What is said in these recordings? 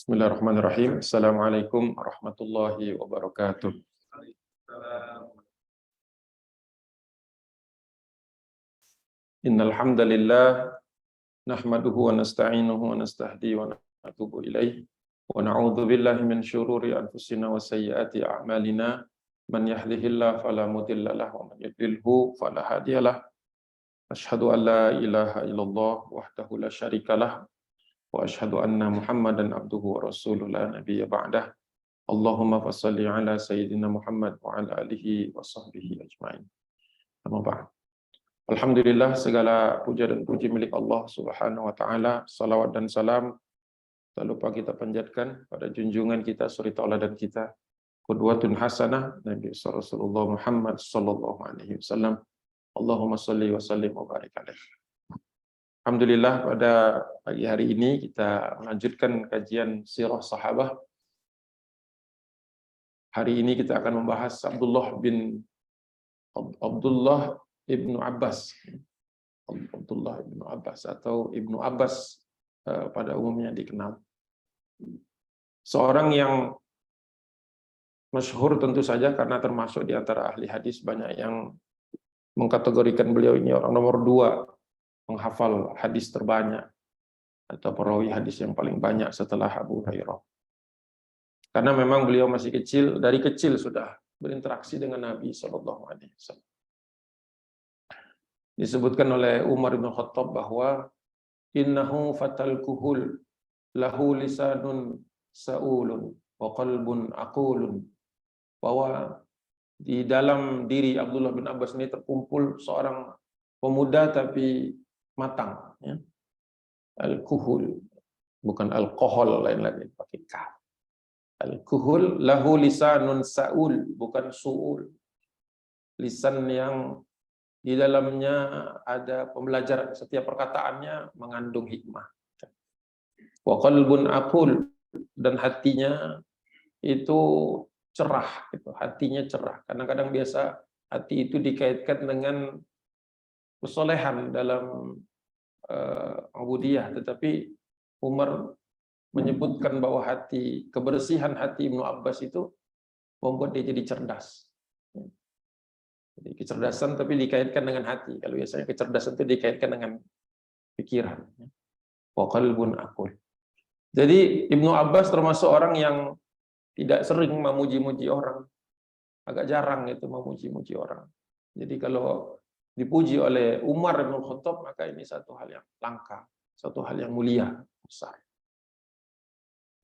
Bismillahirrahmanirrahim. Assalamualaikum warahmatullahi wabarakatuh. Innal hamdalillah nahmaduhu wa nasta'inuhu wa nastahdi wa natubu ilaih wa na'udzu billahi min syururi anfusina wa sayyiati a'malina man yahdihillahu fala mudilla lahu wa man yudlilhu fala hadiyalah. Asyhadu an la ilaha illallah wahdahu la syarikalah wa asyhadu anna Muhammadan abduhu wa rasuluhu la nabiyya ba'dah. Allahumma fassalli ala sayyidina Muhammad wa ala alihi wa sahbihi ajma'in. Amma ba'd. Alhamdulillah, segala puja dan puji milik Allah Subhanahu wa taala. Salawat dan salam tak lupa kita panjatkan pada junjungan kita, suri tauladan kita, qudwatun hasanah Nabi Rasulullah Muhammad sallallahu alaihi wasallam. Allahumma shalli wa sallim wa barik alaihi. Alhamdulillah, pada pagi hari ini kita melanjutkan kajian sirah sahabah. Hari ini kita akan membahas Abdullah ibnu Abbas. Abdullah ibnu Abbas atau Ibnu Abbas pada umumnya dikenal. Seorang yang masyhur tentu saja karena termasuk di antara ahli hadis, banyak yang mengkategorikan beliau ini orang nomor 2 menghafal hadis terbanyak atau perawi hadis yang paling banyak setelah Abu Hurairah. Karena memang beliau masih kecil, dari kecil sudah berinteraksi dengan Nabi SAW. Disebutkan oleh Umar bin Khattab bahwa innahu fatal kuhul lahu lisanun saulun wa qalbun aqulun, bahwa di dalam diri Abdullah bin Abbas ini terkumpul seorang pemuda tapi matang, ya. Al-kuhul, bukan alkohol, lain-lain pakai kaf. Al-kuhul lahu lisanun saul, bukan suul. Lisan yang di dalamnya ada pembelajaran, setiap perkataannya mengandung hikmah. Wa qalbun aqul, dan hatinya itu cerah, gitu. Hatinya cerah. Kadang-kadang biasa hati itu dikaitkan dengan kesolehan dalam ubudiyah, tetapi Umar menyebutkan bahwa kebersihan hati Ibnu Abbas itu membuat dia jadi cerdas. Jadi kecerdasan tapi dikaitkan dengan hati. Kalau biasanya kecerdasan itu dikaitkan dengan pikiran. Wa qalbun aqul. Jadi Ibnu Abbas termasuk orang yang tidak sering memuji-muji orang. Agak jarang itu memuji-muji orang. Jadi kalau dipuji oleh Umar bin Khattab, maka ini satu hal yang langka, satu hal yang mulia, besar.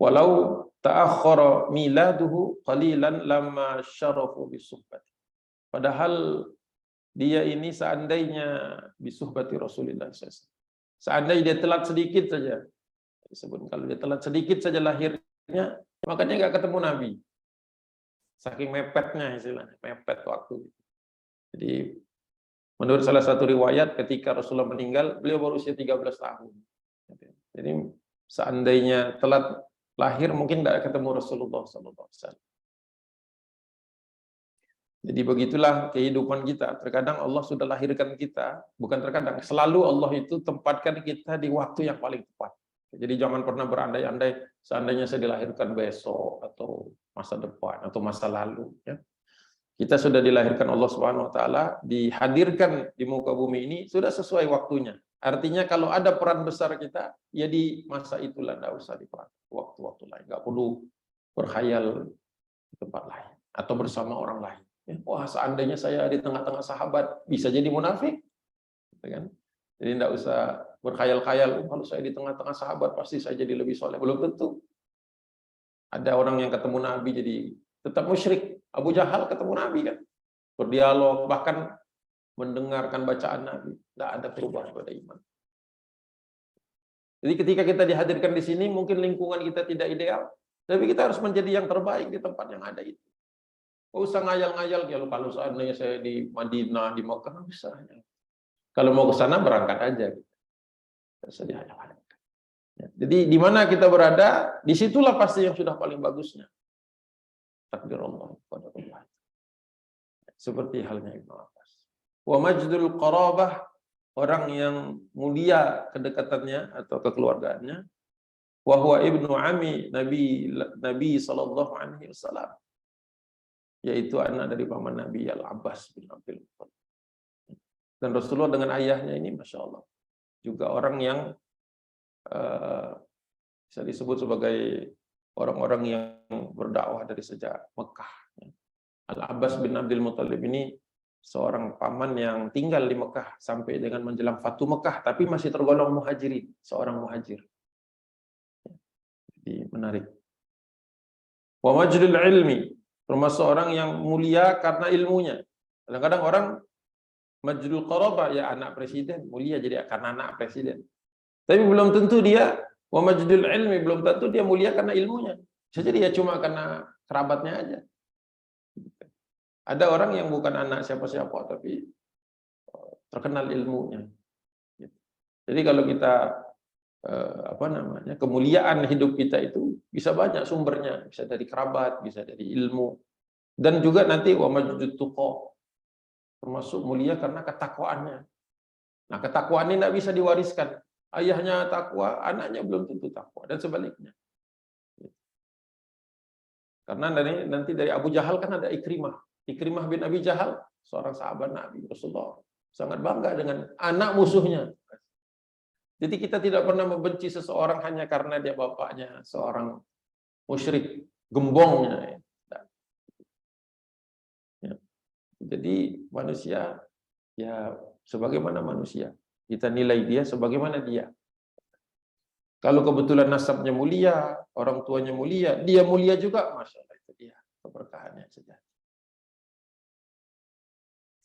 Walau ta'akhkhara miladuhu qalilan lamma syarafu bisuhbati. Padahal dia ini seandainya bisuhbati Rasulullah SAW. Seandainya dia telat sedikit saja, disebut kalau dia telat sedikit saja lahirnya, makanya nggak ketemu Nabi. Saking mepetnya istilahnya, mepet waktu. Jadi menurut salah satu riwayat ketika Rasulullah meninggal, beliau baru usia 13 tahun. Jadi seandainya telat lahir mungkin tidak ketemu Rasulullah SAW. Jadi begitulah kehidupan kita. Terkadang Allah sudah lahirkan kita, bukan terkadang, selalu Allah itu tempatkan kita di waktu yang paling tepat. Jadi jangan pernah berandai-andai seandainya saya dilahirkan besok atau masa depan atau masa lalu. Ya. Kita sudah dilahirkan Allah Subhanahu Wa Taala, dihadirkan di muka bumi ini sudah sesuai waktunya. Artinya kalau ada peran besar kita, ya di masa itulah, tidak usah di waktu-waktu lain. Nggak perlu berkhayal di tempat lain atau bersama orang lain. Wah, seandainya saya di tengah-tengah sahabat, bisa jadi munafik. Gitu kan? Jadi tidak usah berkhayal-khayal, kalau saya di tengah-tengah sahabat pasti saya jadi lebih soleh. Belum tentu. Ada orang yang ketemu Nabi jadi tetap musyrik. Abu Jahal ketemu Nabi kan, berdialog, bahkan mendengarkan bacaan Nabi. Tidak ada perubahan pada iman. Jadi ketika kita dihadirkan di sini, mungkin lingkungan kita tidak ideal, tapi kita harus menjadi yang terbaik di tempat yang ada itu. Nggak usah ngayal-ngayal, kalau seandainya saya di Madinah, di Makkah, nggak bisa. Kalau mau ke sana berangkat aja. Jadi di mana kita berada, disitulah pasti yang sudah paling bagusnya. Takdir Allah pada Allah. Seperti halnya Ibnu Abbas. Wa majdul qarabah, orang yang mulia kedekatannya atau kekeluargaannya, wa huwa ibnu ami Nabi sallallahu alaihi wasallam, yaitu anak dari paman Nabi Al-Abbas bin Abdul Muttalib. Dan Rasulullah dengan ayahnya ini Masya Allah juga orang yang bisa disebut sebagai orang-orang yang berdakwah dari sejak Mekah. Al-Abbas bin Abdul Muttalib ini seorang paman yang tinggal di Mekah sampai dengan menjelang Fatu Mekah, tapi masih tergolong muhajirin, seorang muhajir. Jadi menarik. Wa majdul ilmi, termasuk orang yang mulia karena ilmunya. Kadang-kadang orang majdul qarabah, ya anak presiden, mulia jadi karena anak presiden. Tapi belum tentu dia, wa majdul ilmi, belum tentu dia mulia karena ilmunya. Bisa jadi ya cuma karena kerabatnya aja. Ada orang yang bukan anak siapa-siapa, tapi terkenal ilmunya. Jadi kalau kita kemuliaan hidup kita itu bisa banyak sumbernya, bisa dari kerabat, bisa dari ilmu, dan juga nanti wa majdud tuqa, termasuk mulia karena ketakwaannya. Nah, ketakwaan ini tidak bisa diwariskan. Ayahnya takwa, anaknya belum tentu takwa, dan sebaliknya. Karena nanti dari Abu Jahal kan ada Ikrimah bin Abi Jahal, seorang sahabat Nabi Rasulullah, sangat bangga dengan anak musuhnya. Jadi kita tidak pernah membenci seseorang hanya karena dia bapaknya seorang musyrik, gembongnya. Ya. Jadi manusia ya sebagaimana manusia, kita nilai dia sebagaimana dia. Kalau kebetulan nasabnya mulia, orang tuanya mulia, dia mulia juga, Masya Allah, itu dia keberkahannya saja.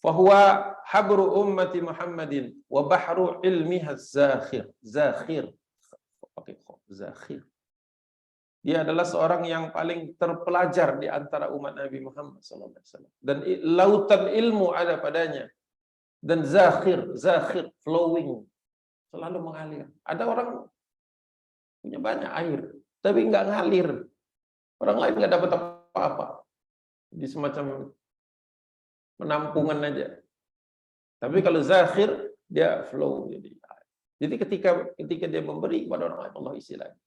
Fahuwa habru ummati Muhammadin wa bahru ilmiha zakhir. Zakhir. Dia adalah seorang yang paling terpelajar di antara umat Nabi Muhammad SAW. Dan lautan ilmu ada padanya. Dan zakhir, flowing, selalu mengalir. Ada orang punya banyak air, tapi nggak ngalir. Orang lain nggak dapat apa-apa. Di semacam penampungan aja. Tapi kalau zakhir, dia flow. Jadi ketika dia memberi kepada orang lain, Allah isi lagi.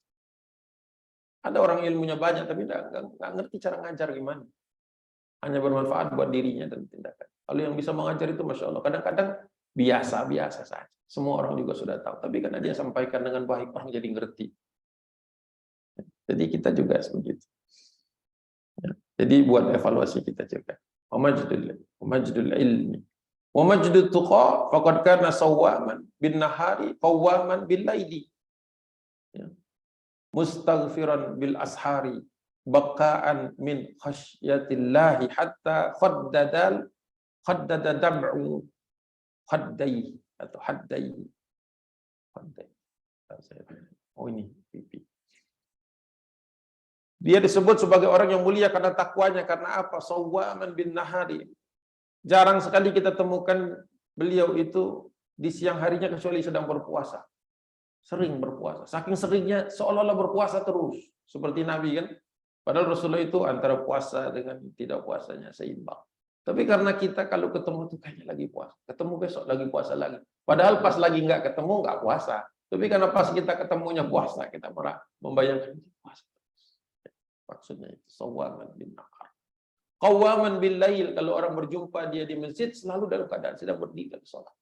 Ada orang ilmunya banyak, tapi nggak ngerti cara ngajar gimana. Hanya bermanfaat buat dirinya dan tindakan. Kalau yang bisa mengajar itu Masya Allah. Kadang-kadang biasa-biasa saja. Semua orang juga sudah tahu. Tapi karena dia sampaikan dengan baik, orang jadi ngerti. Jadi kita juga begitu. Jadi buat evaluasi kita juga. Wa majdul ilmi. Wa majdut tuqa faqad kana sawwaman bin nahari qawwaman bil laili. Mustaghfiran bil ashari baqa'an min khasyatillahi hatta khaddada dam'u khaddai atau haddai. Oh ini pipi. Dia disebut sebagai orang yang mulia karena takwanya. Karena apa? Sawwaman bin nahari. Jarang sekali kita temukan beliau itu di siang harinya kecuali sedang berpuasa. Sering berpuasa. Saking seringnya seolah-olah berpuasa terus. Seperti Nabi kan. Padahal Rasulullah itu antara puasa dengan tidak puasanya seimbang. Tapi karena kita kalau ketemu itu kayaknya lagi puasa. Ketemu besok lagi puasa lagi. Padahal pas lagi nggak ketemu nggak puasa. Tapi karena pas kita ketemunya puasa, kita malah membayangkan puasa. Maksudnya itu sawwaman bin nahar. Qawwaman bil lail, kalau orang berjumpa dia di masjid selalu dalam keadaan sedang berdiri salat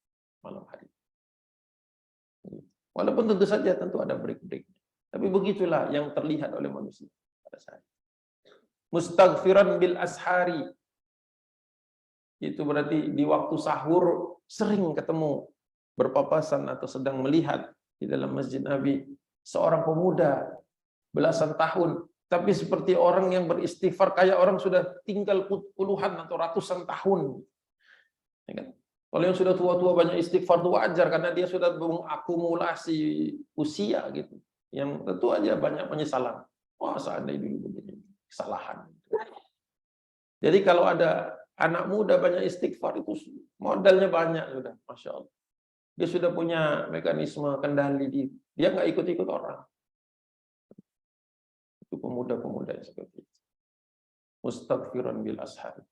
malam hari. Walaupun tentu saja ada break-breaknya. Tapi begitulah yang terlihat oleh manusia pada saat. Mustaghfiran bil ashari. Itu berarti di waktu sahur sering ketemu berpapasan atau sedang melihat di dalam masjid Nabi seorang pemuda belasan tahun, tapi seperti orang yang beristighfar kayak orang sudah tinggal puluhan atau ratusan tahun. Ya kan? Kalau yang sudah tua-tua banyak istighfar itu wajar karena dia sudah mengakumulasi usia gitu. Yang tentu aja banyak penyesalan. Wah, seandainya dulu begini, kesalahan. Jadi kalau ada anak muda banyak istighfar itu modalnya banyak sudah, Masya Allah. Dia sudah punya mekanisme kendali diri. Dia nggak ikut-ikut orang. Itu pemuda-pemuda yang seperti itu. Mustaghfiran bil ashari.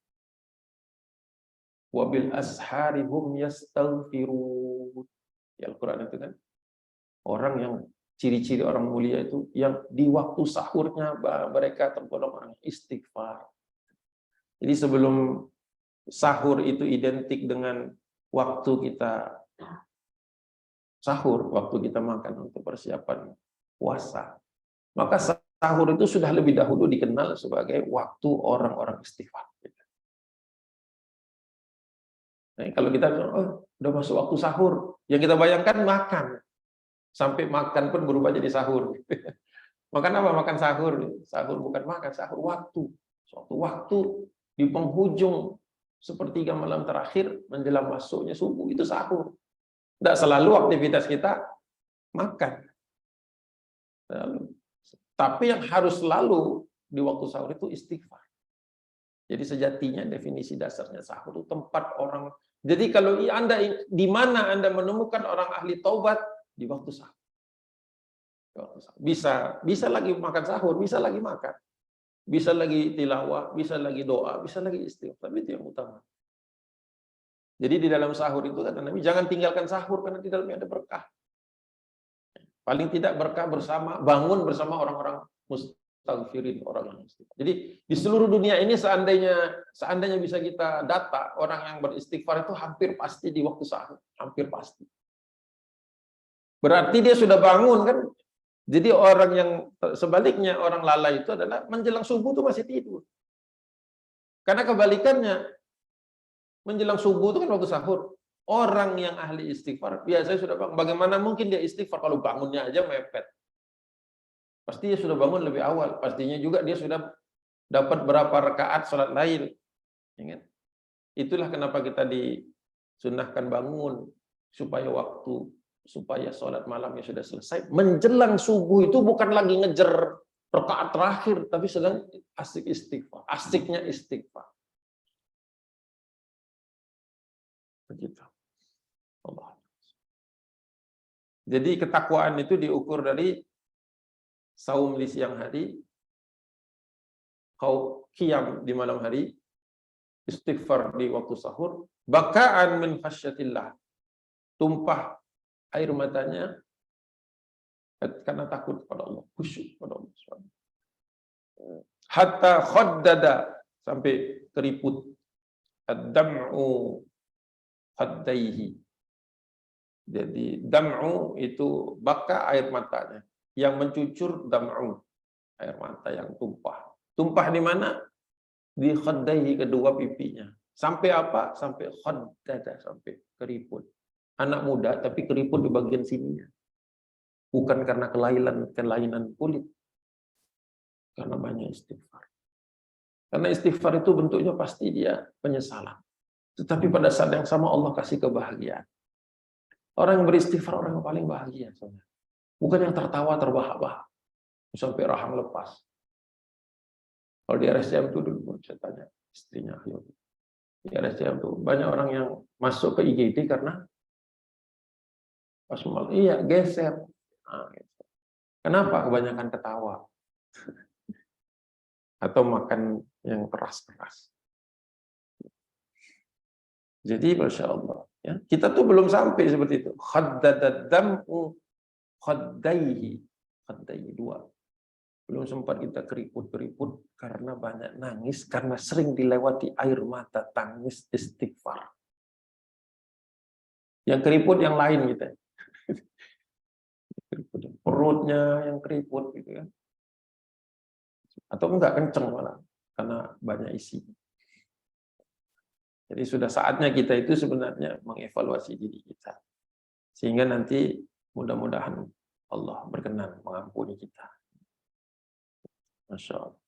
Wa bil ashari hum yastaghfirun. Ya Al-Quran itu kan. Orang yang ciri-ciri orang mulia itu yang di waktu sahurnya mereka tergolong orang istighfar. Jadi sebelum sahur itu identik dengan waktu kita sahur, waktu kita makan untuk persiapan puasa. Maka sahur itu sudah lebih dahulu dikenal sebagai waktu orang-orang istighfar. Nah, kalau kita udah masuk waktu sahur, yang kita bayangkan makan. Sampai makan pun berubah jadi sahur. Makan apa? Makan sahur. Sahur bukan makan, sahur waktu. Suatu waktu di penghujung sepertiga malam terakhir menjelang masuknya subuh itu sahur. Tidak selalu aktivitas kita makan. Tapi yang harus selalu di waktu sahur itu istighfar. Jadi sejatinya definisi dasarnya sahur itu tempat orang. Jadi kalau Anda di mana Anda menemukan orang ahli taubat di waktu sahur. Bisa lagi makan sahur, bisa lagi makan. Bisa lagi tilawah, bisa lagi doa, bisa lagi istighfar. Tapi itu yang utama. Jadi di dalam sahur itu kata Nabi, jangan tinggalkan sahur karena di dalamnya ada berkah. Paling tidak berkah bersama, bangun bersama orang-orang mustaghfirin, orang yang istighfar. Jadi di seluruh dunia ini seandainya bisa kita data, orang yang beristighfar itu hampir pasti di waktu sahur, hampir pasti. Berarti dia sudah bangun kan? Jadi orang yang sebaliknya orang lalai itu adalah menjelang subuh itu masih tidur. Karena kebalikannya, menjelang subuh itu kan waktu sahur. Orang yang ahli istighfar biasanya sudah bangun. Bagaimana mungkin dia istighfar kalau bangunnya aja mepet? Pasti dia sudah bangun lebih awal. Pastinya juga dia sudah dapat berapa rakaat sholat lain. Itulah kenapa kita disunahkan bangun supaya sholat malamnya sudah selesai. Menjelang subuh itu bukan lagi ngejar rakaat terakhir, tapi sedang asik istighfar. Asiknya istighfar. Begitu. Allah. Jadi ketakwaan itu diukur dari saum di siang hari, qiyam di malam hari, istighfar di waktu sahur, bakaan min khasyatillah. Tumpah air matanya karena takut pada Allah, khusyuk pada Allah. Hatta khaddada, sampai keriput. Ad-dam'u khaddaihi. Jadi dam'u itu baka air matanya, yang mencucur dam'u, air mata yang tumpah. Tumpah di mana? Di khaddaihi, kedua pipinya. Sampai apa? Sampai khaddada, sampai keriput. Anak muda tapi keriput di bagian sininya. Bukan karena kelainan kulit. Karena banyak istighfar. Karena istighfar itu bentuknya pasti dia penyesalan. Tetapi pada saat yang sama Allah kasih kebahagiaan. Orang yang beristighfar orang yang paling bahagia. Bukan yang tertawa terbahak-bahak. Sampai rahang lepas. Kalau di RSCM itu dulu saya tanya istrinya. Di RSCM itu banyak orang yang masuk ke IGD karena pas malam, iya geser. Nah, gitu. Kenapa? Kebanyakan ketawa. Atau makan yang keras-keras. Jadi Masya Allah. Ya, kita tuh belum sampai seperti itu. Khaddadadam'u khaddaihi. Khaddaihi, dua. Belum sempat kita keriput-keriput karena banyak nangis, karena sering dilewati air mata tangis istighfar. Yang keriput yang lain gitu. Perutnya yang keriput gitu kan. Atau enggak kenceng malah karena banyak isi. Jadi sudah saatnya kita itu sebenarnya mengevaluasi diri kita. Sehingga nanti mudah-mudahan Allah berkenan mengampuni kita. Masya Allah.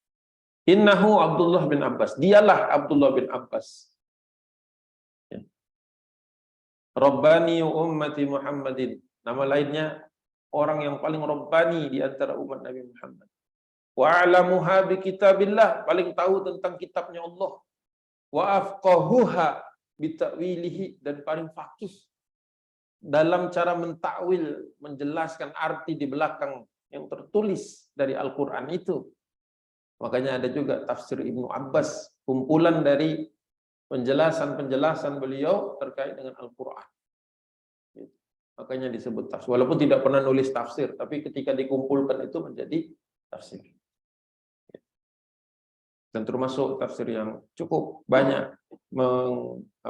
Innahu Abdullah bin Abbas. Dialah Abdullah bin Abbas. Ya. Rabbani ummati Muhammadin. Nama lainnya orang yang paling Rabbani di antara umat Nabi Muhammad. Wa a'lamuha bi kitabillah. Paling tahu tentang kitabnya Allah. Wa afqahuha bi ta'wilihi. Dan paling faqih dalam cara mentakwil, menjelaskan arti di belakang yang tertulis dari Al-Quran itu. Makanya ada juga tafsir Ibnu Abbas, kumpulan dari penjelasan-penjelasan beliau terkait dengan Al-Quran. makanya disebut tafsir. Walaupun tidak pernah nulis tafsir, tapi ketika dikumpulkan itu menjadi tafsir. Dan termasuk tafsir yang cukup banyak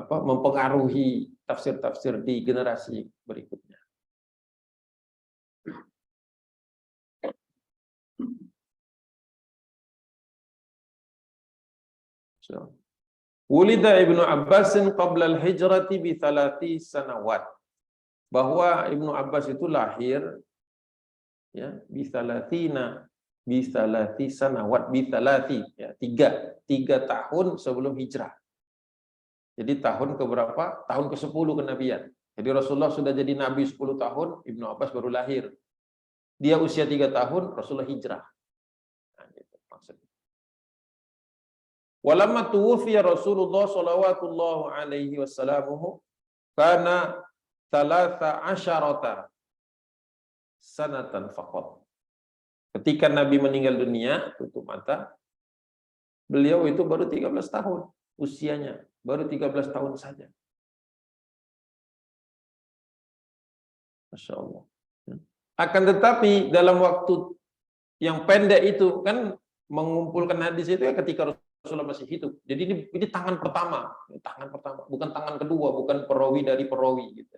mempengaruhi tafsir-tafsir di generasi berikutnya. Wulida Ibnu Abbasin qabla al-hijrati bi 3 sanawat. Bahwa Ibnu Abbas itu lahir ya bi 3 sanawat ya 3 tahun sebelum hijrah. Jadi tahun keberapa? Tahun ke-10 kenabian. Jadi Rasulullah sudah jadi nabi 10 tahun, Ibnu Abbas baru lahir. Dia usia 3 tahun, Rasulullah hijrah. Nah, gitu maksudnya. Walamma tuwfiya Rasulullah sallallahu alaihi wasallam kana 13 sanatan faqat. Ketika Nabi meninggal dunia, tutup mata, beliau itu baru 13 tahun usianya, baru 13 tahun saja. Masya Allah. Akan tetapi dalam waktu yang pendek itu kan mengumpulkan hadis itu ya ketika Rasulullah masih hidup. Jadi ini tangan pertama, bukan tangan kedua, bukan perawi dari perawi gitu.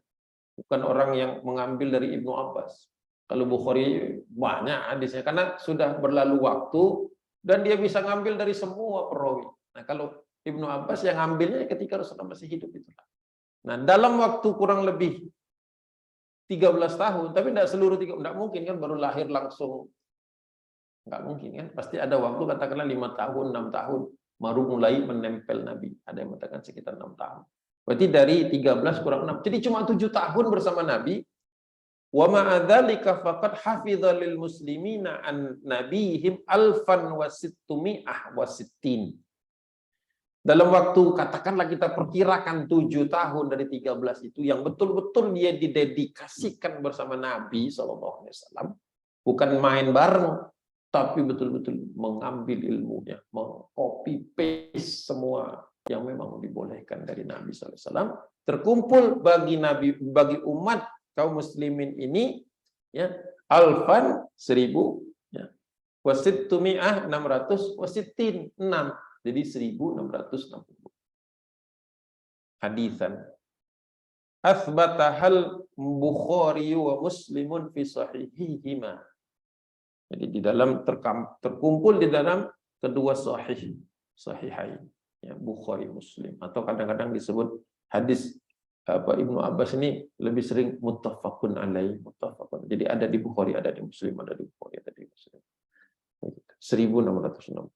Bukan orang yang mengambil dari Ibnu Abbas. Kalau Bukhari banyak hadisnya karena sudah berlalu waktu dan dia bisa ngambil dari semua perawi. Nah, kalau Ibnu Abbas yang ngambilnya ketika Rasulullah masih hidup itu. Nah, dalam waktu kurang lebih 13 tahun, tapi tidak seluruh tidak mungkin kan baru lahir langsung. Enggak mungkin kan, pasti ada waktu katakanlah 5 tahun, 6 tahun baru mulai menempel Nabi. Ada yang mengatakan sekitar 6 tahun. Berarti dari 13 kurang 6. Jadi cuma 7 tahun bersama Nabi. Wa ma'adzalika faqad hafidha lil muslimina an nabihim 1660. Dalam waktu katakanlah kita perkirakan 7 tahun dari 13 itu yang betul-betul dia didedikasikan bersama Nabi SAW, bukan main bareng, tapi betul-betul mengambil ilmunya, meng-copy paste semua yang memang dibolehkan dari Nabi SAW, terkumpul bagi Nabi, bagi umat kaum muslimin ini ya 1000 ya wasittumi'ah 666. Jadi 1660 hadisan. Athbatahal Bukhari wa Muslimun fi sahihihima. Jadi di dalam terkumpul di dalam kedua sahihain ya, Bukhari Muslim, atau kadang-kadang disebut hadis Ibnu Abbas ini lebih sering muttafaqun alaih, muttafaqun. Jadi ada di Bukhari, ada di Muslim, ada di Bukhari, ada di Muslim. 1660.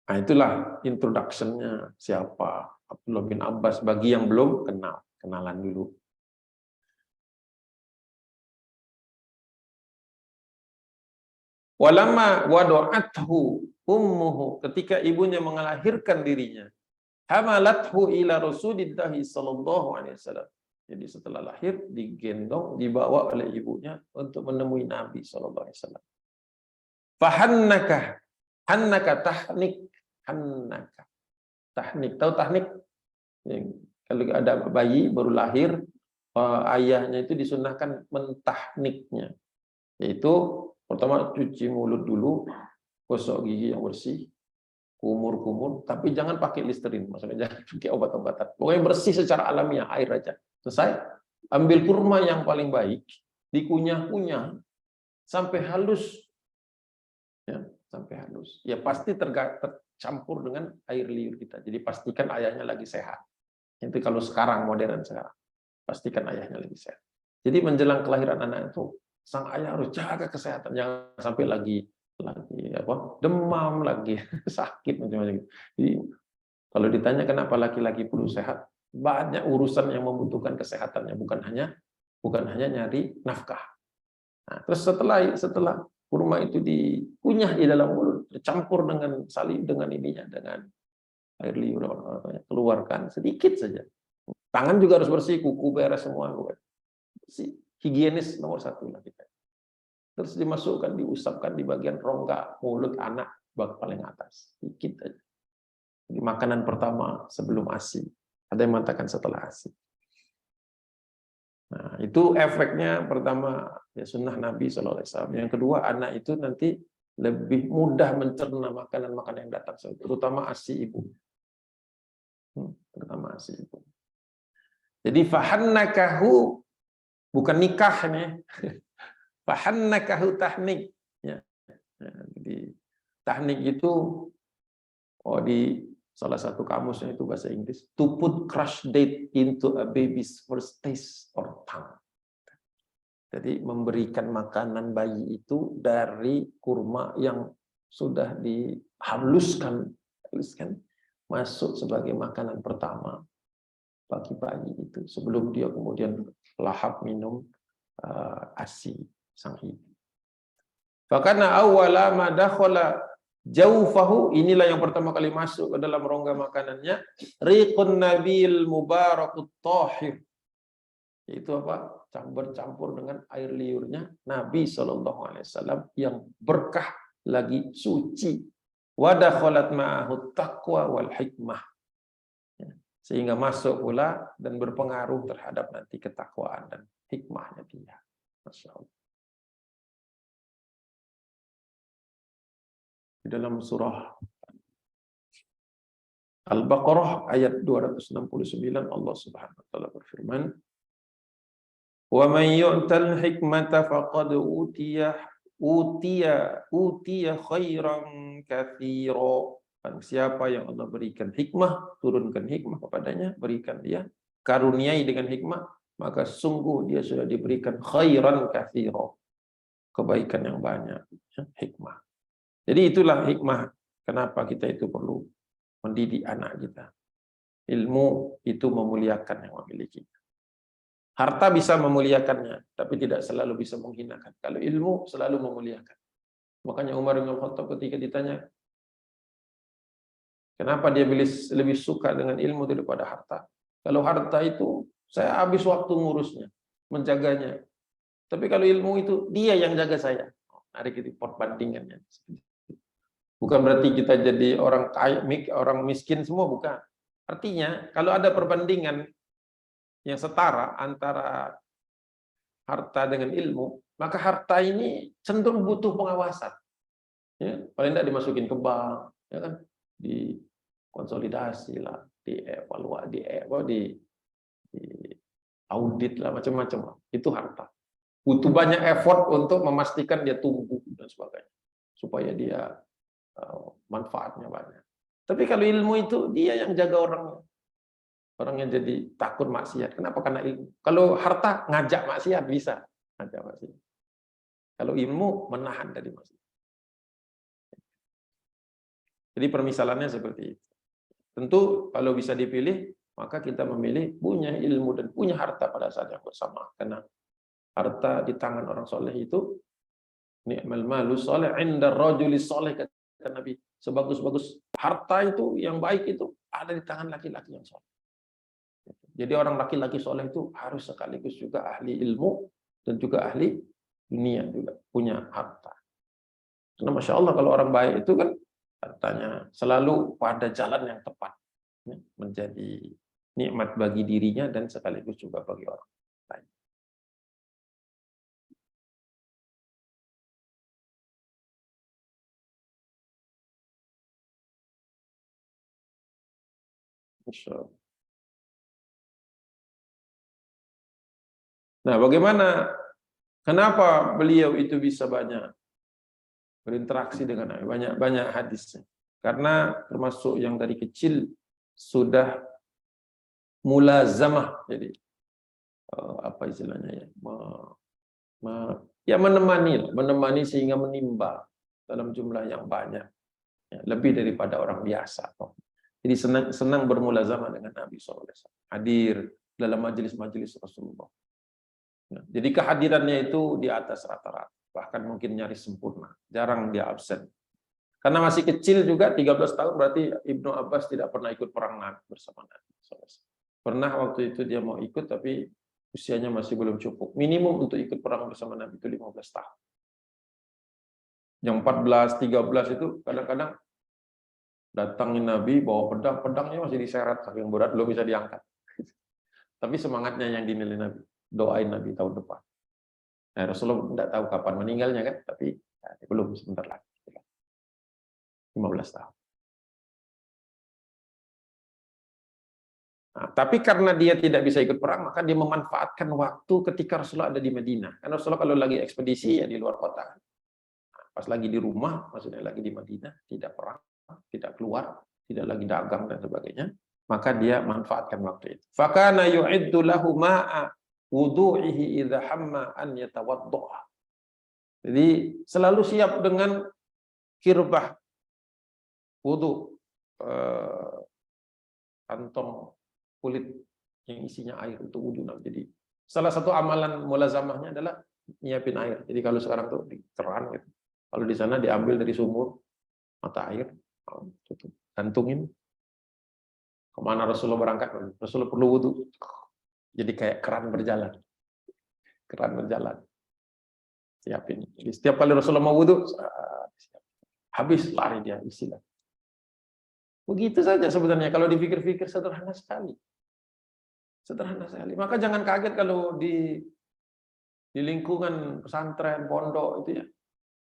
Nah, itulah introduction-nya siapa Abdullah bin Abbas bagi yang belum kenal, kenalan dulu. Walamma wadu'athu ummuhu, ketika ibunya mengelahirkan dirinya, hamalathu ila Rasulillah sallallahu alaihi wasallam. Jadi setelah lahir digendong, dibawa oleh ibunya untuk menemui Nabi sallallahu alaihi wasallam. Hannaka tahnik. Tahu tahnik? Kalau ada bayi baru lahir, ayahnya itu disunahkan mentahniknya, yaitu pertama cuci mulut dulu, gosok gigi yang bersih, kumur-kumur, tapi jangan pakai Listerine, maksudnya jangan pakai obat-obatan, pokoknya bersih secara alamiah, air aja. Selesai, ambil kurma yang paling baik, dikunyah-kunyah sampai halus, ya, sampai halus. Ya pasti tercampur dengan air liur kita. Jadi pastikan ayahnya lagi sehat. Itu kalau sekarang modern sekarang, pastikan ayahnya lagi sehat. Jadi menjelang kelahiran anak itu, sang ayah harus jaga kesehatan, jangan sampai lagi demam, lagi sakit macam-macam. Jadi kalau ditanya kenapa laki-laki perlu sehat, banyak urusan yang membutuhkan kesehatannya, bukan hanya nyari nafkah. Nah, terus setelah kurma itu dikunyah di dalam mulut, tercampur dengan salib, dengan ininya, dengan air liur, keluarkan sedikit saja. Tangan juga harus bersih, kuku beres semua, bersih. Higienis nomor 1 lah kita. Terus dimasukkan, diusapkan di bagian rongga mulut anak paling atas, sedikit aja. Jadi makanan pertama sebelum ASI. Ada yang mengatakan setelah ASI. Nah, itu efeknya pertama ya sunnah Nabi SAW. Yang kedua, anak itu nanti lebih mudah mencerna makanan-makanan yang datang, terutama ASI ibu. Terutama ASI ibu. Jadi fahannakahu bukan nikah nih. Fahannakahu tahnik. Ya. Jadi tahnik itu di salah satu kamusnya itu bahasa Inggris, to put crush date into a baby's first taste or tongue. Jadi memberikan makanan bayi itu dari kurma yang sudah dihaluskan masuk sebagai makanan pertama bagi bayi itu sebelum dia kemudian lahap minum ASI sang ibu. Fakana awwala ma dakhala jaufahu, inilah yang pertama kali masuk ke dalam rongga makanannya, riqun nabil mubarakut tahir. Itu apa? Bercampur dengan air liurnya Nabi SAW yang berkah lagi suci. Wa dakhalat ma'ahu taqwa wal hikmah. Sehingga masuk pula dan berpengaruh terhadap nanti ketakwaan dan hikmahnya dia. Masya Allah. Di dalam surah Al-Baqarah ayat 269 Allah Subhanahu wa taala berfirman, "Wa man yu'tal hikmata faqad utiya khairan katsira." Siapa yang Allah berikan hikmah, turunkan hikmah kepadanya, berikan dia, karuniai dengan hikmah, maka sungguh dia sudah diberikan khairan katsira, kebaikan yang banyak, hikmah. Jadi itulah hikmah kenapa kita itu perlu mendidik anak kita. Ilmu itu memuliakan yang memiliki. Harta bisa memuliakannya, tapi tidak selalu bisa menghinakan. Kalau ilmu selalu memuliakan. Makanya Umar bin Khattab ketika ditanya, kenapa dia lebih suka dengan ilmu daripada harta? Kalau harta itu, saya habis waktu ngurusnya, menjaganya. Tapi kalau ilmu itu, dia yang jaga saya. Ada gitu perbandingannya. Bukan berarti kita jadi orang kaya, orang miskin semua, bukan. Artinya, kalau ada perbandingan yang setara antara harta dengan ilmu, maka harta ini cenderung butuh pengawasan. Ya, paling tidak dimasukin ke bank, ya kan? Dikonsolidasi lah, dievaluasi, di audit lah, macam-macam lah. Itu harta. Butuh banyak effort untuk memastikan dia tumbuh dan sebagainya, supaya dia manfaatnya banyak. Tapi kalau ilmu itu dia yang jaga orangnya. Orangnya jadi takut maksiat. Kenapa? Karena ilmu. Kalau harta ngajak maksiat bisa, ngajak maksiat. Kalau ilmu menahan dari maksiat. Jadi permisalannya seperti itu. Tentu kalau bisa dipilih, maka kita memilih punya ilmu dan punya harta pada saat yang bersama. Karena harta di tangan orang soleh itu ni'mal malu soleh inda rajuli soleh, kata Nabi. Sebagus-bagus harta itu yang baik itu ada di tangan laki-laki yang soleh. Jadi orang laki-laki soleh itu harus sekaligus juga ahli ilmu dan juga ahli dunia, juga punya harta. Karena Masya Allah kalau orang baik itu kan hartanya selalu pada jalan yang tepat, menjadi nikmat bagi dirinya dan sekaligus juga bagi orang lain. Nah, bagaimana, kenapa beliau itu bisa banyak berinteraksi dengan banyak hadisnya? Karena termasuk yang dari kecil sudah mulazamah, jadi apa istilahnya ya, menemani sehingga menimba dalam jumlah yang banyak, ya, lebih daripada orang biasa. Jadi senang bermulazamah dengan Nabi SAW, hadir dalam majelis-majelis Rasulullah. Jadi kehadirannya itu di atas rata-rata, bahkan mungkin nyaris sempurna, jarang dia absen. Karena masih kecil juga, 13 tahun, berarti Ibnu Abbas tidak pernah ikut perang bersama Nabi SAW. Pernah waktu itu dia mau ikut, tapi usianya masih belum cukup. Minimum untuk ikut perang bersama Nabi itu 15 tahun. Yang 14, 13 itu kadang-kadang datangin Nabi bawa pedangnya masih diseret saking berat, belum bisa diangkat. Tapi semangatnya yang dinilai Nabi. doain Nabi tahun depan. Nah, Rasulullah tidak tahu kapan meninggalnya kan, tapi ya, belum, sebentar lagi. 15 tahun. Nah, tapi karena dia tidak bisa ikut perang, maka dia memanfaatkan waktu ketika Rasulullah ada di Madinah. Karena Rasulullah kalau lagi ekspedisi ya di luar kota. Nah, pas lagi di rumah, maksudnya lagi di Madinah, tidak perang, tidak keluar, tidak lagi dagang dan sebagainya, maka dia manfaatkan waktu itu. Fakana yu'iddu lahu ma'a wudu'ihi idza hamma an yatawadda. Jadi selalu siap dengan kirbah wudu, kantong kulit yang isinya air untuk wudu. Jadi salah satu amalan mulazamahnya adalah nyiapin air. Jadi kalau sekarang tuh di keran gitu. Kalau di sana diambil dari sumur mata air, tutup, gantungin. Kemana Rasulullah berangkat? Rasulullah perlu wudu. Jadi kayak keran berjalan. Keran berjalan. Siapin. Jadi setiap kali Rasulullah mau wudu, habis lari dia istilah. Begitu saja sebenarnya kalau dipikir-pikir sederhana sekali. Sederhana sekali. Maka jangan kaget kalau di lingkungan pesantren, pondok itu ya,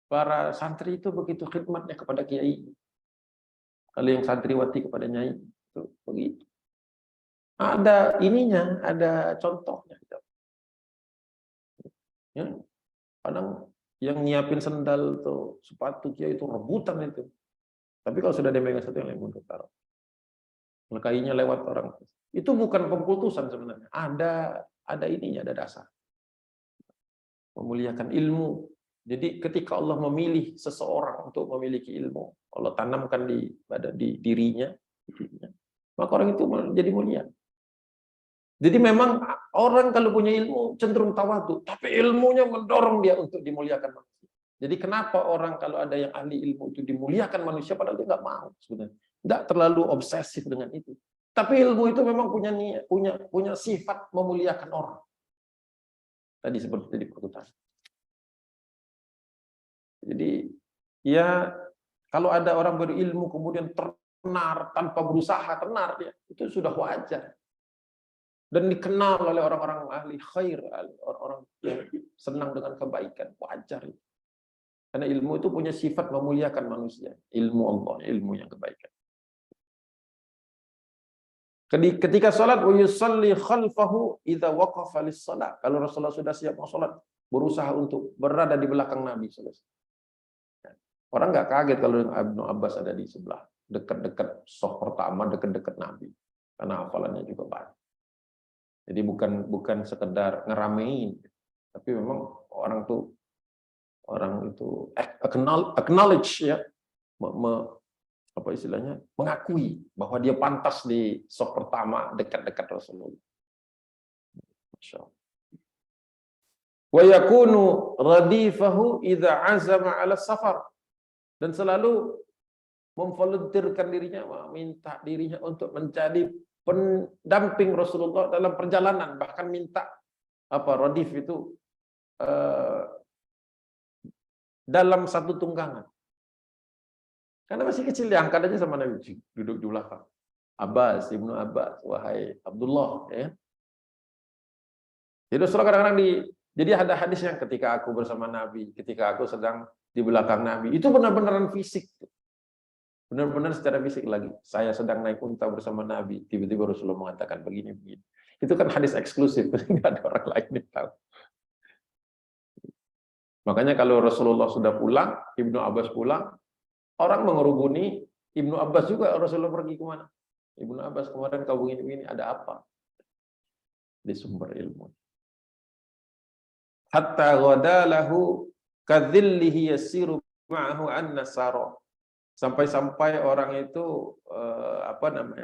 para santri itu begitu khidmatnya kepada kiai. Kalau yang santriwati kepada nyai itu begitu. Ada ininya, ada contohnya. Ya, kadang yang nyiapin sendal tuh, sepatu kiai itu rebutan itu. Tapi kalau sudah dia megang satu yang lain mundur taruh. Kayunya lewat orang. Itu bukan pemputusan sebenarnya. Ada ininya, ada dasar. Memuliakan ilmu. Jadi ketika Allah memilih seseorang untuk memiliki ilmu, Allah tanamkan di dirinya, maka orang itu jadi mulia. Jadi memang orang kalau punya ilmu cenderung tawadhu, tapi ilmunya mendorong dia untuk dimuliakan manusia. Jadi kenapa orang kalau ada yang ahli ilmu itu dimuliakan manusia padahal dia nggak mau sebenarnya. Nggak terlalu obsesif dengan itu. Tapi ilmu itu memang punya sifat memuliakan orang. Tadi seperti di perkutaan. Jadi ya kalau ada orang berilmu kemudian tenar tanpa berusaha tenar ya, itu sudah wajar. Dan dikenal oleh orang-orang ahli khair, orang-orang yang senang dengan kebaikan, wajar. Karena ilmu itu punya sifat memuliakan manusia, ilmu Allah, ilmu yang kebaikan. Ketika salat, wa yusalli khalfahu idza waqafa lis-shalah. Kalau Rasulullah sudah siap mau salat, berusaha untuk berada di belakang Nabi selesai. Orang nggak kaget kalau Ibnu Abbas ada di sebelah, dekat-dekat saf pertama, dekat-dekat Nabi. Karena hafalannya juga banyak. Jadi bukan sekedar ngeramein, tapi memang orang itu acknowledge ya, apa istilahnya, mengakui bahwa dia pantas di saf pertama dekat-dekat Rasulullah. Masya Allah. Wa yakunu radifahu idza azama 'ala safar, dan selalu memvolunteerkan dirinya, minta dirinya untuk menjadi pendamping Rasulullah dalam perjalanan, bahkan minta radif itu dalam satu tunggangan. Karena masih kecil diangkat aja sama Nabi, duduk di belakang. Abbas, Ibnu Abbas, wahai Abdullah, ya. Jadi Rasulullah kadang-kadang jadi ada hadis yang ketika aku bersama Nabi, ketika aku sedang di belakang Nabi, itu benar-benaran fisik. Benar-benar secara fisik lagi. Saya sedang naik unta bersama Nabi, tiba-tiba Rasulullah mengatakan begini-begini. Itu kan hadis eksklusif, nggak ada orang lain yang tahu. Makanya kalau Rasulullah sudah pulang, Ibnu Abbas pulang, orang mengerubuni Ibnu Abbas juga. Rasulullah pergi kemana? Ibnu Abbas, kemarin kau begini-begini, ada apa? Di sumber ilmu. Hatta ghadalahu kadzillihi yasiru ma'ahu an-nasara. Sampai-sampai orang itu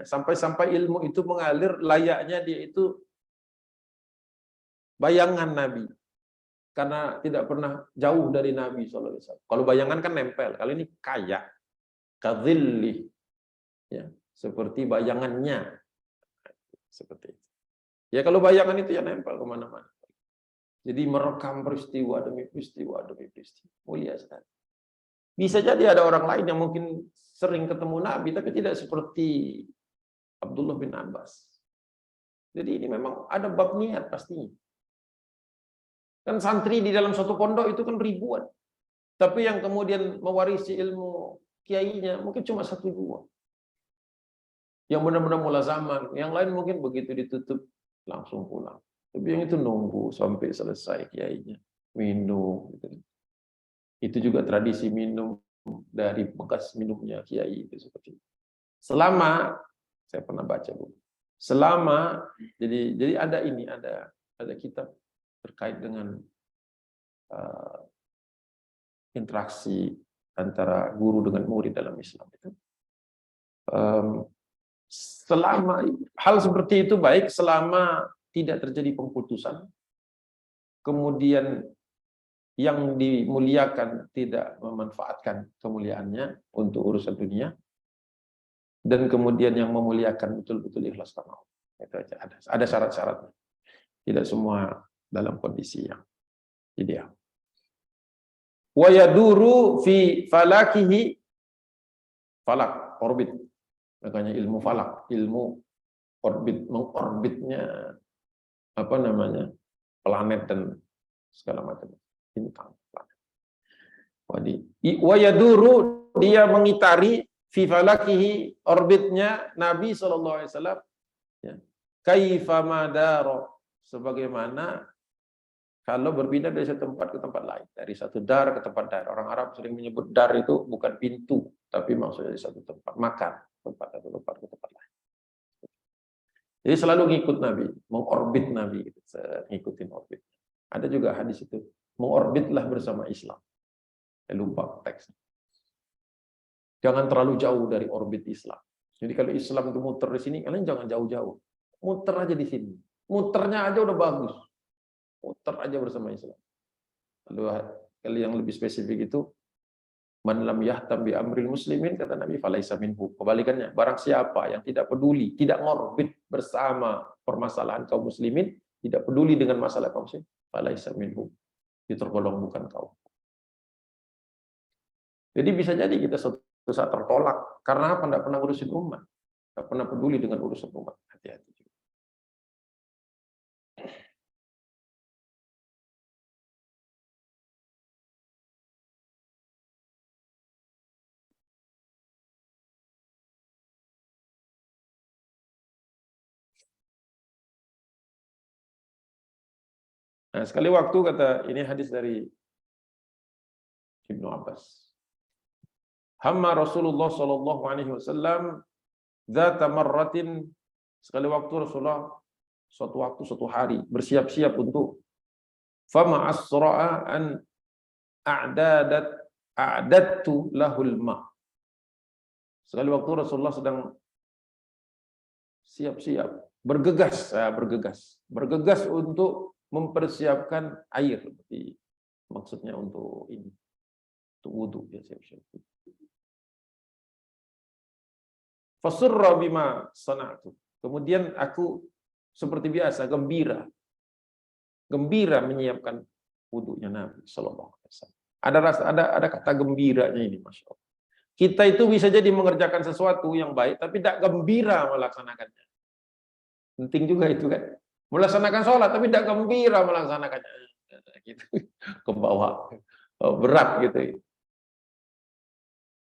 sampai-sampai ilmu itu mengalir layaknya dia itu bayangan Nabi, karena tidak pernah jauh dari Nabi SAW. Kalau bayangan kan nempel, kalau ini kayak kadzilli, ya, seperti bayangannya, seperti itu. Ya kalau bayangan itu ya nempel kemana-mana. Jadi merekam peristiwa demi peristiwa demi peristiwa, mulia sekali. Bisa jadi ada orang lain yang mungkin sering ketemu Nabi, tapi tidak seperti Abdullah bin Abbas. Jadi ini memang ada bab niat pastinya. Kan santri di dalam satu pondok itu kan ribuan. Tapi yang kemudian mewarisi ilmu kiainya mungkin cuma 1-2. Yang benar-benar mulazamah, yang lain mungkin begitu ditutup langsung pulang. Tapi yang itu nunggu sampai selesai kiainya, minum. Gitu. Itu juga tradisi minum dari bekas minumnya kiai itu seperti itu. Selama saya pernah baca buku. Selama jadi ada kitab terkait dengan interaksi antara guru dengan murid dalam Islam itu. Selama hal seperti itu baik selama tidak terjadi pengputusan, kemudian yang dimuliakan tidak memanfaatkan kemuliaannya untuk urusan dunia, dan kemudian yang memuliakan betul-betul ikhlas karena Allah. Itu aja ada syarat-syaratnya. Tidak semua dalam kondisi yang ideal. Wa yaduru fi falakihi, falak, orbit. Makanya ilmu falak, ilmu orbit, mengorbitnya planet dan segala macam bintang planet. Wa yaduru, dia mengitari fi falakihi, orbitnya Nabi sallallahu alaihi wasallam, ya. Kaifa madaro, sebagaimana kalau berpindah dari satu tempat ke tempat lain, dari satu dar ke tempat dar. Orang Arab sering menyebut dar itu bukan pintu, tapi maksudnya dari satu tempat makan, satu tempat ke tempat lain. Jadi selalu ngikut Nabi, mengorbit Nabi, gitu, ngikutin orbit. Ada juga hadis itu, mengorbitlah bersama Islam. Saya lupa teks. Jangan terlalu jauh dari orbit Islam. Jadi kalau Islam itu muter di sini, kalian jangan jauh-jauh. Muter aja di sini. Muternya aja udah bagus. Muter aja bersama Islam. Lalu kalau yang lebih spesifik itu, man lam yahtam bi amril muslimin, kata Nabi, falaisa minhu. Kebalikannya, barang siapa yang tidak peduli, tidak ngorbit bersama permasalahan kaum muslimin, tidak peduli dengan masalah kaum muslimin, falaisa minhu. Itu tergolong bukan kaum. Jadi bisa jadi kita suatu saat tertolak karena apa? Tidak pernah ngurusin umat, tidak pernah peduli dengan urusan umat. Hati-hati. Nah, sekali waktu, kata ini hadis dari Ibnu Abbas. Hamma Rasulullah sallallahu alaihi wasallam dzata marratin, sekali waktu Rasulullah suatu hari bersiap-siap untuk fama asra'a an a'dadtu lahul ma. Sekali waktu Rasulullah sedang siap-siap, bergegas untuk mempersiapkan air, maksudnya untuk ini, untuk wudu, ya, siap-siap. Fasurra bima sana'tu. Kemudian aku seperti biasa gembira menyiapkan wudunya Nabi sallallahu alaihi wasallam. Ada kata gembiranya ini, Masya Allah. Kita itu bisa jadi mengerjakan sesuatu yang baik tapi tidak gembira melaksanakannya. Penting juga itu kan. Melaksanakan sholat tapi tidak gembira melaksanakannya. Gitu. Ke bawah. Berat gitu.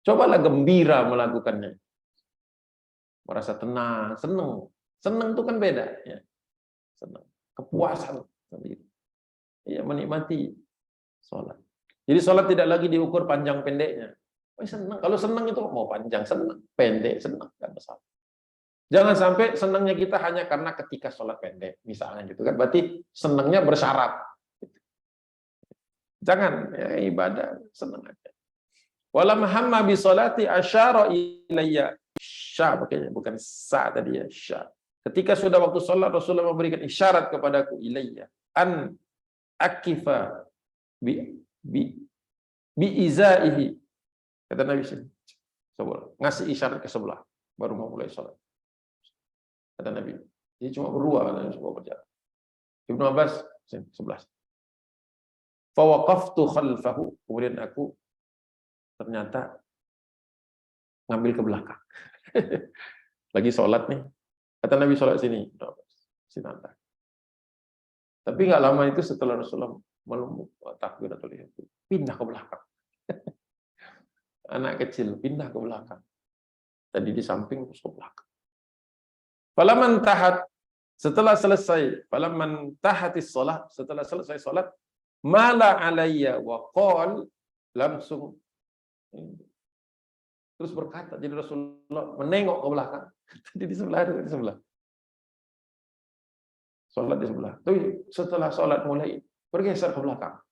Cobalah gembira melakukannya. Merasa tenang, senang. Senang itu kan beda, ya. Senang. Kepuasan sendiri. Ya, menikmati sholat. Jadi sholat tidak lagi diukur panjang pendeknya. Senang. Kalau senang itu mau panjang senang, pendek senang, nggak masalah. Jangan sampai senangnya kita hanya karena ketika sholat pendek, misalnya gitu kan. Berarti senangnya bersyarat. Jangan, ya, ibadah senang aja. Walam hamma bi sholati asyara ilayya. Sya, bukan sa tadi ya, sya. Ketika sudah waktu sholat, Rasulullah memberikan isyarat kepadaku, ilayya an akifa bi izaihi. Kata Nabi SAW, ngasih isyarat ke sebelah, baru mau mulai sholat. Kata Nabi, ini cuma berdua, katanya semua berjalan. Ibnu Abbas 11. Fawaqaftu khalfahu, kemudian aku ternyata ngambil ke belakang. Lagi sholat nih, kata Nabi sholat sini, sini. Tapi nggak lama itu setelah Rasulullah takbiratul ihram, pindah ke belakang. Anak kecil pindah ke belakang. Tadi di samping terus ke belakang. Falaman tahat, setelah selesai, falaman tahatis salat, setelah selesai salat, mala alayya wa qol, langsung terus berkata, jadi Rasulullah menengok ke belakang. Tadi di sebelah, di sebelah. Salat di sebelah. Tapi setelah salat mulai bergeser ke belakang.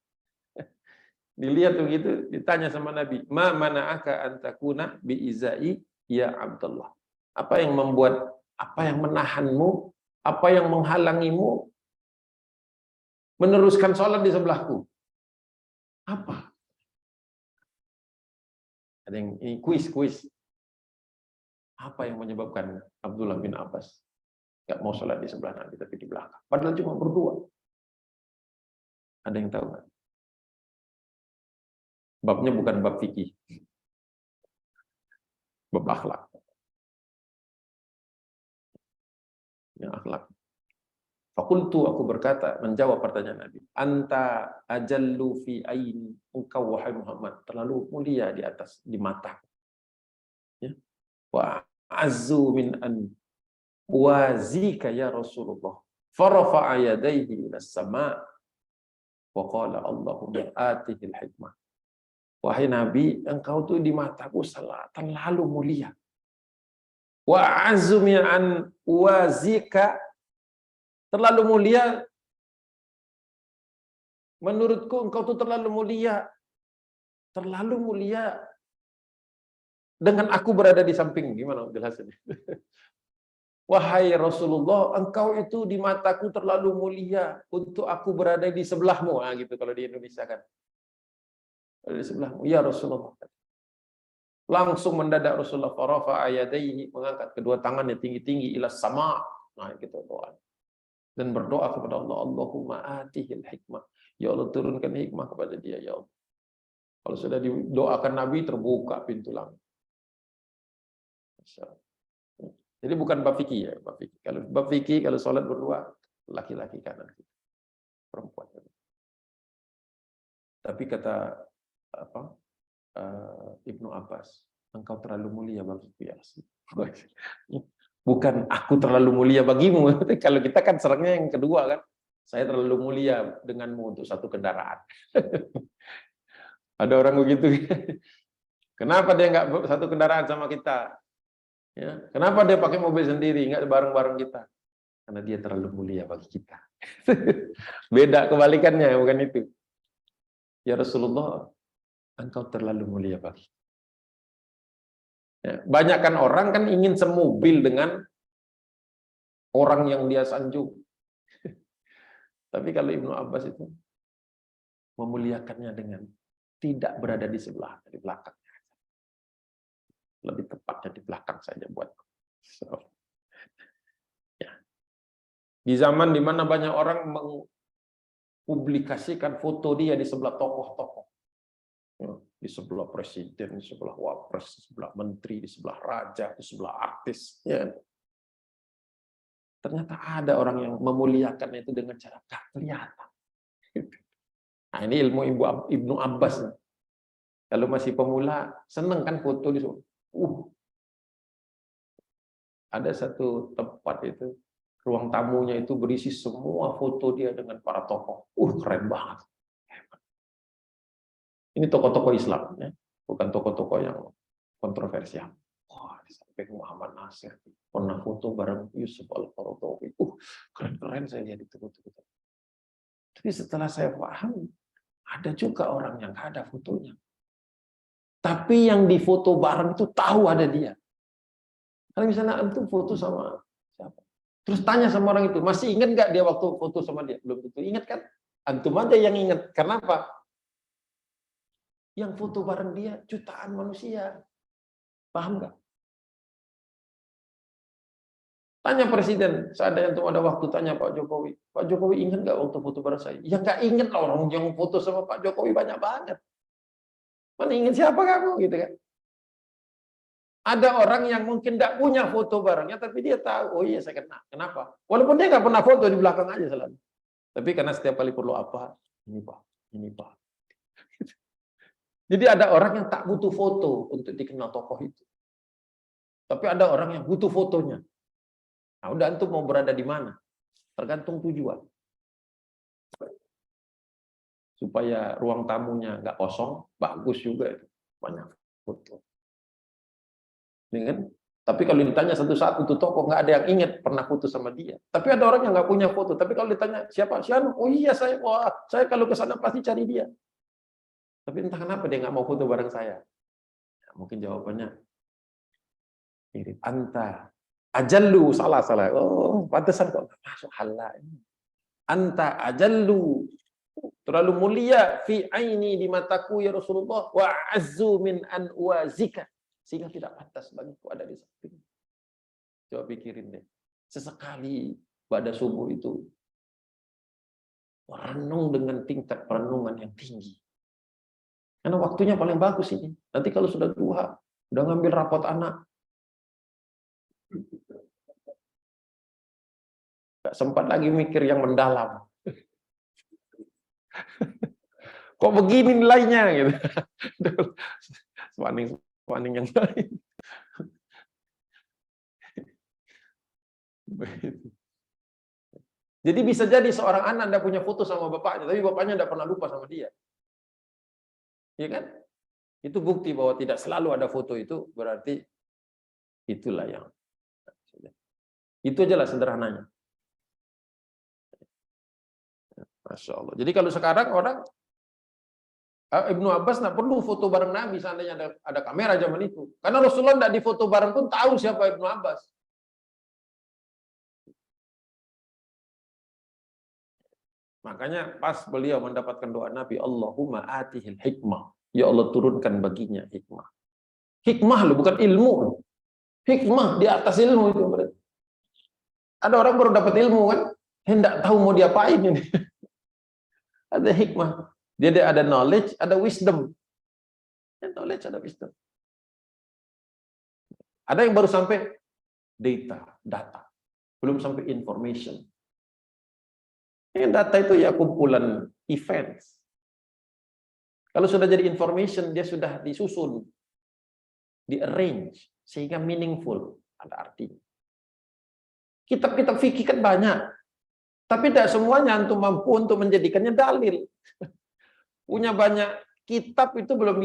Dilihat begitu, ditanya sama Nabi, "Ma mana'aka an takuna bi izai ya Abdullah?" Apa yang membuat, apa yang menahanmu, apa yang menghalangimu meneruskan salat di sebelahku? Apa? Ada yang ini kuis. Apa yang menyebabkan Abdullah bin Abbas nggak mau sholat di sebelah Nabi tapi di belakang? Padahal cuma berdua. Ada yang tahu nggak? Babnya bukan bab fikih, bab akhlak. Yang akhlak. Fakultu, aku berkata, menjawab pertanyaan Nabi, anta ajallu fi aini, engkau wahai Muhammad terlalu mulia di atas, di mata. Ya. Wa azzu min an wazika ya Rasulullah. Farafa'a yadayhi ila sama' wa qala Allahumma atihil hikmah. Wahai Nabi, engkau tuh di mataku terlalu mulia. Wa azzu min an wazika, terlalu mulia. Menurutku engkau tuh terlalu mulia. Terlalu mulia dengan aku berada di samping. Gimana jelasannya? Wahai Rasulullah, engkau itu di mataku terlalu mulia untuk aku berada di sebelahmu. Nah, gitu kalau di Indonesia kan. Di sebelahmu. Ya Rasulullah. Langsung mendadak Rasulullah farafa ayadaihi, mengangkat kedua tangannya tinggi-tinggi ila sama. Nah, gitu doa. Dan berdoa kepada Allah, Allahumma atihil hikmah. Ya Allah, turunkan hikmah kepada dia, ya Allah. Kalau sudah didoakan Nabi, terbuka pintu langit. Jadi bukan bab fikih ya, bab fikih. Kalau bab fikih, kalau sholat berdua, laki-laki kanan, perempuan. Tapi kata Ibnu Abbas, engkau terlalu mulia bagiku ya Rasulullah. Bukan aku terlalu mulia bagimu. Kalau kita kan seringnya yang kedua kan, saya terlalu mulia denganmu untuk satu kendaraan. Ada orang begitu. Kenapa dia nggak satu kendaraan sama kita? Ya, kenapa dia pakai mobil sendiri, nggak bareng-bareng kita? Karena dia terlalu mulia bagi kita. Beda kebalikannya, bukan itu. Ya Rasulullah, engkau terlalu mulia bagi. Ya, banyak kan orang kan ingin semobil dengan orang yang dia sanjung. Tapi kalau Ibnu Abbas itu memuliakannya dengan tidak berada di sebelah, di belakang. Lebih tepatnya di belakang saja buat. Ya. Di zaman di mana banyak orang mempublikasikan foto dia di sebelah tokoh-tokoh. Ya. Di sebelah presiden, di sebelah wapres, di sebelah menteri, di sebelah raja, di sebelah artis. Ya. Ternyata ada orang yang memuliakan itu dengan cara tak kelihatan. Nah, ini ilmu Ibnu Abbas. Kalau masih pemula, seneng kan foto di sana. Ada satu tempat itu, ruang tamunya itu berisi semua foto dia dengan para tokoh. Keren banget. Ini tokoh-tokoh Islam, ya, bukan tokoh-tokoh yang kontroversial. Sampai Muhammad Nasir pernah foto bareng Yusuf Al-Qaradawi. Keren-keren saya lihat itu foto-foto. Tapi setelah saya paham, ada juga orang yang nggak ada fotonya. Tapi yang difoto bareng itu tahu ada dia. Kalau misalnya antum foto sama siapa, terus tanya sama orang itu, masih ingat nggak dia waktu foto sama dia? Belum tentu ingat kan? Antum aja yang ingat. Kenapa? Yang foto bareng dia jutaan manusia. Paham nggak? Tanya presiden, seandainya antum ada waktu tanya Pak Jokowi ingat nggak waktu foto bareng saya? Ya nggak ingat lah, orang yang foto sama Pak Jokowi banyak banget. Mana ingat siapa kamu gitu kan? Ada orang yang mungkin tidak punya foto barengnya, tapi dia tahu, oh iya saya kenal. Kenapa? Walaupun dia nggak pernah foto, di belakang aja selalu. Tapi karena setiap kali perlu apa, ini Pak, Ini Pak. Jadi ada orang yang tak butuh foto untuk dikenal tokoh itu. Tapi ada orang yang butuh fotonya. Nah, udah antum mau berada di mana? Tergantung tujuan. Supaya ruang tamunya nggak kosong, bagus juga itu. Banyak foto. Ya kan? Tapi kalau ditanya satu-satu tuh tokoh, nggak ada yang ingat pernah foto sama dia. Tapi ada orang yang nggak punya foto. Tapi kalau ditanya siapa? Siapa? Oh iya saya. Wah, saya kalau ke sana pasti cari dia. Tapi entah kenapa dia nggak mau foto bareng saya. Ya, mungkin jawabannya mirip. Anta ajallu, salah. Oh, pantesan kok nggak masuk halal. Anta ajallu, terlalu mulia fi aini di mataku ya Rasulullah, wa azzu min an uazika, sehingga tidak pantas bagiku ada di samping. Coba pikirin deh. Sesekali pada subuh itu merenung dengan tingkat perenungan yang tinggi. Karena waktunya paling bagus ini. Nanti kalau sudah duha, udah ngambil rapot anak, gak sempat lagi mikir yang mendalam. Kok begini nilainya gitu. Swaning yang lain. Jadi bisa jadi seorang anak tidak punya foto sama bapaknya, tapi bapaknya tidak pernah lupa sama dia. Iya kan? Itu bukti bahwa tidak selalu ada foto itu, berarti itulah yang. Itu aja lah sederhananya. Masya Allah. Jadi kalau sekarang orang, Ibnu Abbas tidak perlu foto bareng Nabi seandainya ada kamera zaman itu. Karena Rasulullah tidak difoto bareng pun tahu siapa Ibnu Abbas. Makanya pas beliau mendapatkan doa Nabi, Allahumma atihil hikmah. Ya Allah turunkan baginya hikmah. Hikmah loh, bukan ilmu. Hikmah di atas ilmu itu berarti. Ada orang baru dapat ilmu kan, hendak tahu mau diapain ini. Ada hikmah. Dia ada knowledge, ada wisdom. Knowledge ada wisdom. Ada yang baru sampai data. Belum sampai information. Data itu ya kumpulan events. Kalau sudah jadi information, dia sudah disusun, di-arrange, sehingga meaningful, ada artinya. Kitab-kitab fikih kan banyak, tapi tidak semuanya antum mampu untuk menjadikannya dalil. Punya banyak kitab itu belum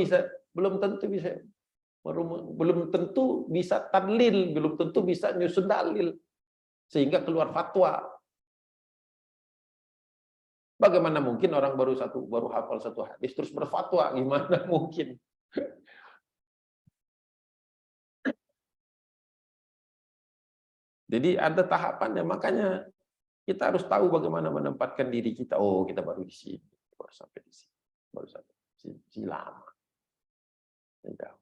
tentu bisa tadlil, belum tentu bisa nyusun dalil, sehingga keluar fatwa. Bagaimana mungkin orang baru hafal satu hadis terus berfatwa? Gimana mungkin? Jadi ada tahapannya, makanya kita harus tahu bagaimana menempatkan diri kita. Oh, kita baru di sini, baru sampai di sini, baru sampai di sini lama. Tidak.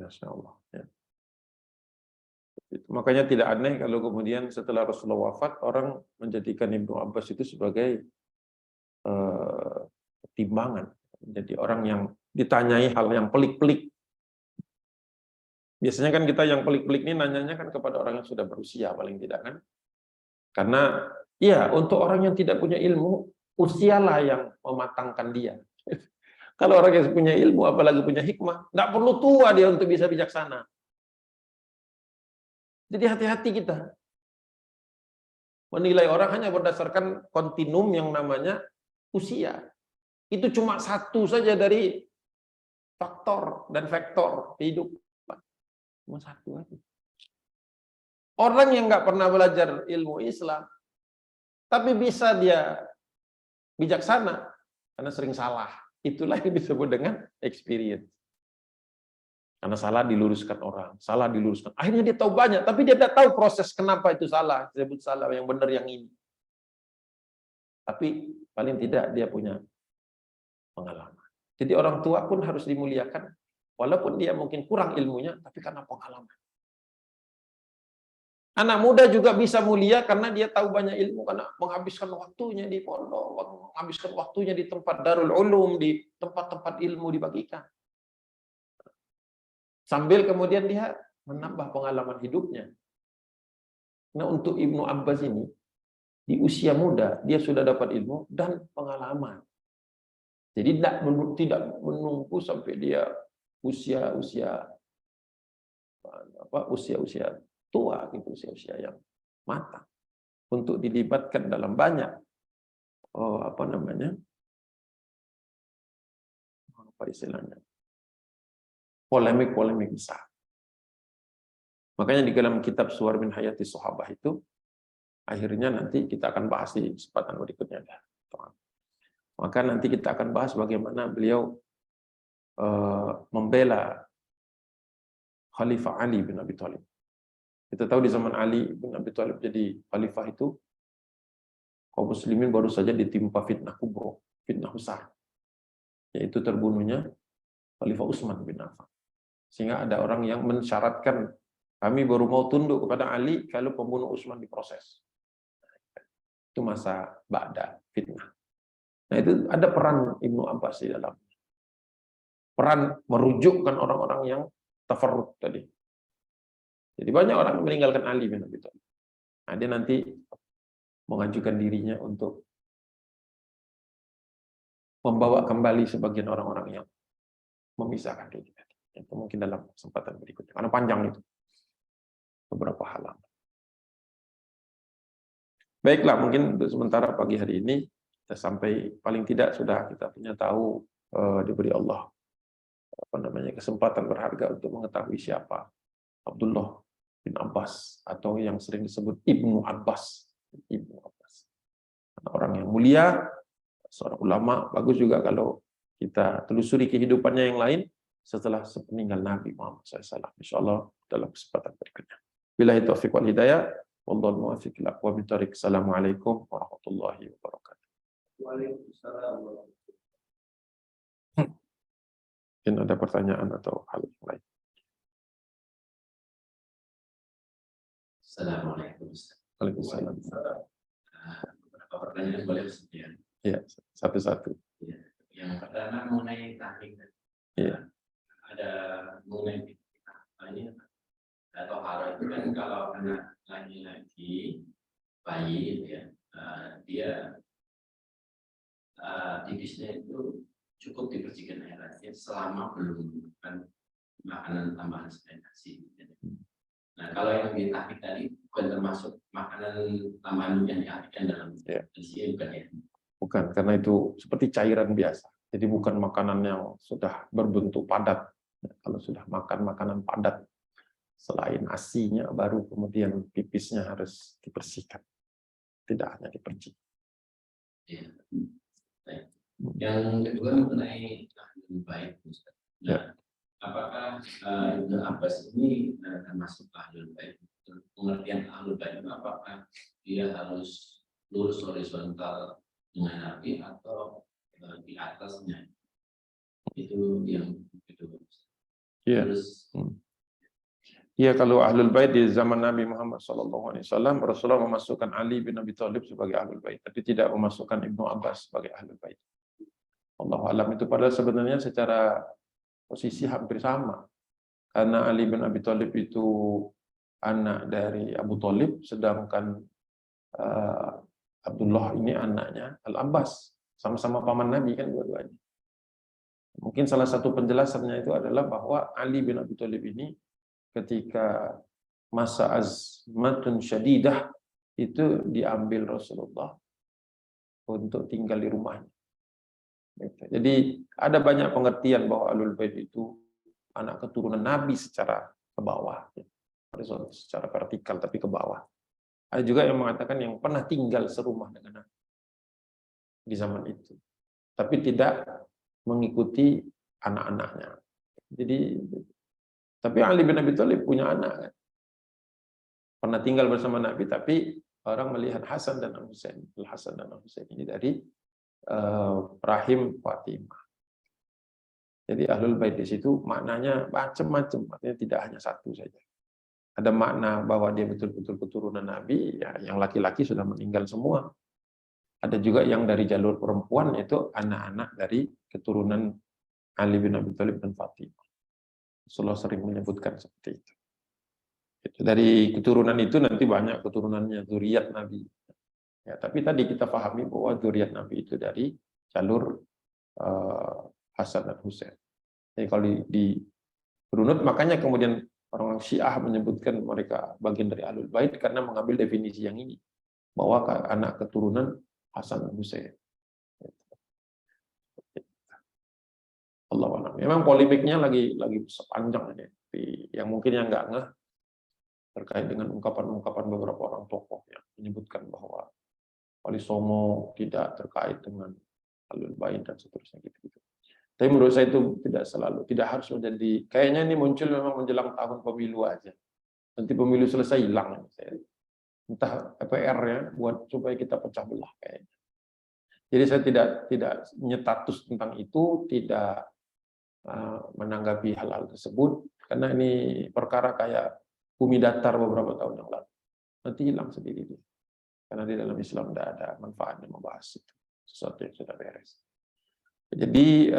Masya Allah. Ya. Makanya tidak aneh kalau kemudian setelah Rasulullah wafat, orang menjadikan Ibnu Abbas itu sebagai timbangan. Jadi orang yang ditanyai hal yang pelik-pelik. Biasanya kan kita yang pelik-pelik ini nanyanya kan kepada orang yang sudah berusia paling tidak kan. Karena ya untuk orang yang tidak punya ilmu, usialah yang mematangkan dia. Kalau orang yang punya ilmu, apalagi punya hikmah, nggak perlu tua dia untuk bisa bijaksana. Jadi hati-hati kita. Menilai orang hanya berdasarkan kontinum yang namanya usia. Itu cuma satu saja dari faktor dan vektor kehidupan. Cuma satu aja. Orang yang nggak pernah belajar ilmu Islam, tapi bisa dia bijaksana, karena sering salah. Itulah yang disebut dengan experience. Karena salah diluruskan orang, salah diluruskan. Akhirnya dia tahu banyak, tapi dia tidak tahu proses kenapa itu salah. Disebut salah, yang benar yang ini. Tapi paling tidak dia punya pengalaman. Jadi orang tua pun harus dimuliakan, walaupun dia mungkin kurang ilmunya, tapi karena pengalaman. Anak muda juga bisa mulia karena dia tahu banyak ilmu, karena menghabiskan waktunya di pondok, menghabiskan waktunya di tempat Darul Ulum, di tempat-tempat ilmu dibagikan. Sambil kemudian dia menambah pengalaman hidupnya. Nah, untuk Ibnu Abbas ini, di usia muda, dia sudah dapat ilmu dan pengalaman. Jadi tidak menunggu sampai dia usia-usia tua, gitu, usia-usia yang matang, untuk dilibatkan dalam banyak polemik-polemik besar. Makanya di dalam kitab Suwar min Hayati Sahabah itu, akhirnya nanti kita akan bahas di kesempatan berikutnya. Maka nanti kita akan bahas bagaimana beliau membela Khalifah Ali bin Abi Thalib. Kita tahu di zaman Ali bin Abi Thalib jadi khalifah itu, kaum muslimin baru saja ditimpa fitnah kubro, fitnah besar, yaitu terbunuhnya Khalifah Utsman bin Affan. Sehingga ada orang yang mensyaratkan, kami baru mau tunduk kepada Ali kalau pembunuh Utsman diproses. Itu masa ba'da fitnah. Nah, itu ada peran Ibnu Abbas di dalam. Peran merujukkan orang-orang yang tafarruq tadi. Jadi banyak orang yang meninggalkan Ali bin Abi Thalib. Nah, dia nanti mengajukan dirinya untuk membawa kembali sebagian orang-orang yang memisahkan diri. Itu mungkin dalam kesempatan berikutnya. Karena panjang itu. Beberapa halaman. Baiklah, mungkin untuk sementara pagi hari ini kita sampai, paling tidak sudah kita punya tahu, diberi Allah kesempatan berharga untuk mengetahui siapa Abdullah bin Abbas, atau yang sering disebut Ibnu Abbas. Ibnu Abbas. Orang yang mulia, seorang ulama. Bagus juga kalau kita telusuri kehidupannya yang lain setelah sepeninggal Nabi Muhammad SAW. Insyaallah dalam kesempatan berikutnya. Billahi taufiq wal hidayah. Wallahu muwaffiq ila aqwamit thoriq. Assalamualaikum warahmatullahi wabarakatuh. Waalaikumsalam warahmatullahi wabarakatuh. Mungkin ada pertanyaan atau hal yang lain. Assalamualaikum. Waalaikumsalam. Beberapa pertanyaan boleh sekian? Ya, satu-satu. Ya. Yang pertama mengenai tahnik. Ya. Ada mengenai ini atau hal itu kan, kalau anak laki-laki bayi ya, dia tipisnya itu cukup dibersihkan airnya selama belum makan makanan tambahan selain nasi. Nah, kalau yang ditahnik tadi bukan termasuk makanan tambahan yang diartikan dalam nasi, bukan ya? Bukan, karena itu seperti cairan biasa. Jadi bukan makanan yang sudah berbentuk padat. Kalau sudah makan makanan padat, selain asinya, baru kemudian pipisnya harus dibersihkan. Tidak hanya dipercik. Ya. Yang kedua mengenai ahlul bait, Ustaz. Nah, apakah Ibnu Abbas ini termasuk ahlul bait? Pengertian ahlul bait itu apakah dia harus lurus horizontal dengan Nabi atau di atasnya? Itu yang kedua. Iya. Iya, kalau ahlul bait di zaman Nabi Muhammad SAW, Rasulullah memasukkan Ali bin Abi Thalib sebagai ahlul bait, tapi tidak memasukkan Ibnu Abbas sebagai ahlul bait. Allahu a'lam. Itu padahal sebenarnya secara posisi hampir sama. Karena Ali bin Abi Thalib itu anak dari Abu Thalib, sedangkan Abdullah ini anaknya Al-Abbas. Sama-sama paman Nabi kan dua-duanya. Mungkin salah satu penjelasannya itu adalah bahwa Ali bin Abi Thalib ini ketika masa azmatun syadidah itu diambil Rasulullah untuk tinggal di rumahnya. Jadi ada banyak pengertian bahwa Ahlul Bait itu anak keturunan Nabi secara ke bawah, secara vertikal tapi ke bawah. Ada juga yang mengatakan yang pernah tinggal serumah dengan Nabi di zaman itu, tapi tidak mengikuti anak-anaknya. Jadi, tapi Ali bin Abi Thalib punya anak kan? Pernah tinggal bersama Nabi, tapi orang melihat Hasan dan Al-Husain. Al-Hasan dan Al-Husain ini dari rahim Fatimah. Jadi Ahlul Bait di situ maknanya macam-macam, artinya tidak hanya satu saja. ada makna bahwa dia betul-betul keturunan Nabi, ya yang laki-laki sudah meninggal semua. Ada juga yang dari jalur perempuan, itu anak-anak dari keturunan Ali bin Abi Thalib dan Fatimah. Rasulullah sering menyebutkan seperti itu. Dari keturunan itu nanti banyak keturunannya, zuriat Nabi. Ya, tapi tadi kita pahami bahwa zuriat Nabi itu dari jalur Hasan dan Husain. Jadi kalau di runut, makanya kemudian orang Syiah menyebutkan mereka bagian dari Ahlul Bait karena mengambil definisi yang ini, bahwa anak keturunan Hasan dan Husain. Allah alam. Memang polemiknya lagi sepanjang ini. Yang mungkin yang nggak ngeh terkait dengan ungkapan-ungkapan beberapa orang tokoh yang menyebutkan bahwa Wali Songo tidak terkait dengan Ahlul Bait dan seterusnya gitu. Tapi menurut saya itu tidak harus menjadi, kayaknya ini muncul memang menjelang tahun pemilu aja. Nanti pemilu selesai hilang. Entah PR-nya buat supaya kita pecah belah kayaknya. Jadi saya tidak nyetatus tentang itu, tidak menanggapi hal-hal tersebut, karena ini perkara kayak bumi datar beberapa tahun yang lalu. Nanti hilang sendiri dia. Karena di dalam Islam tidak ada manfaatnya membahas itu. Sesuatu yang sudah beres. Jadi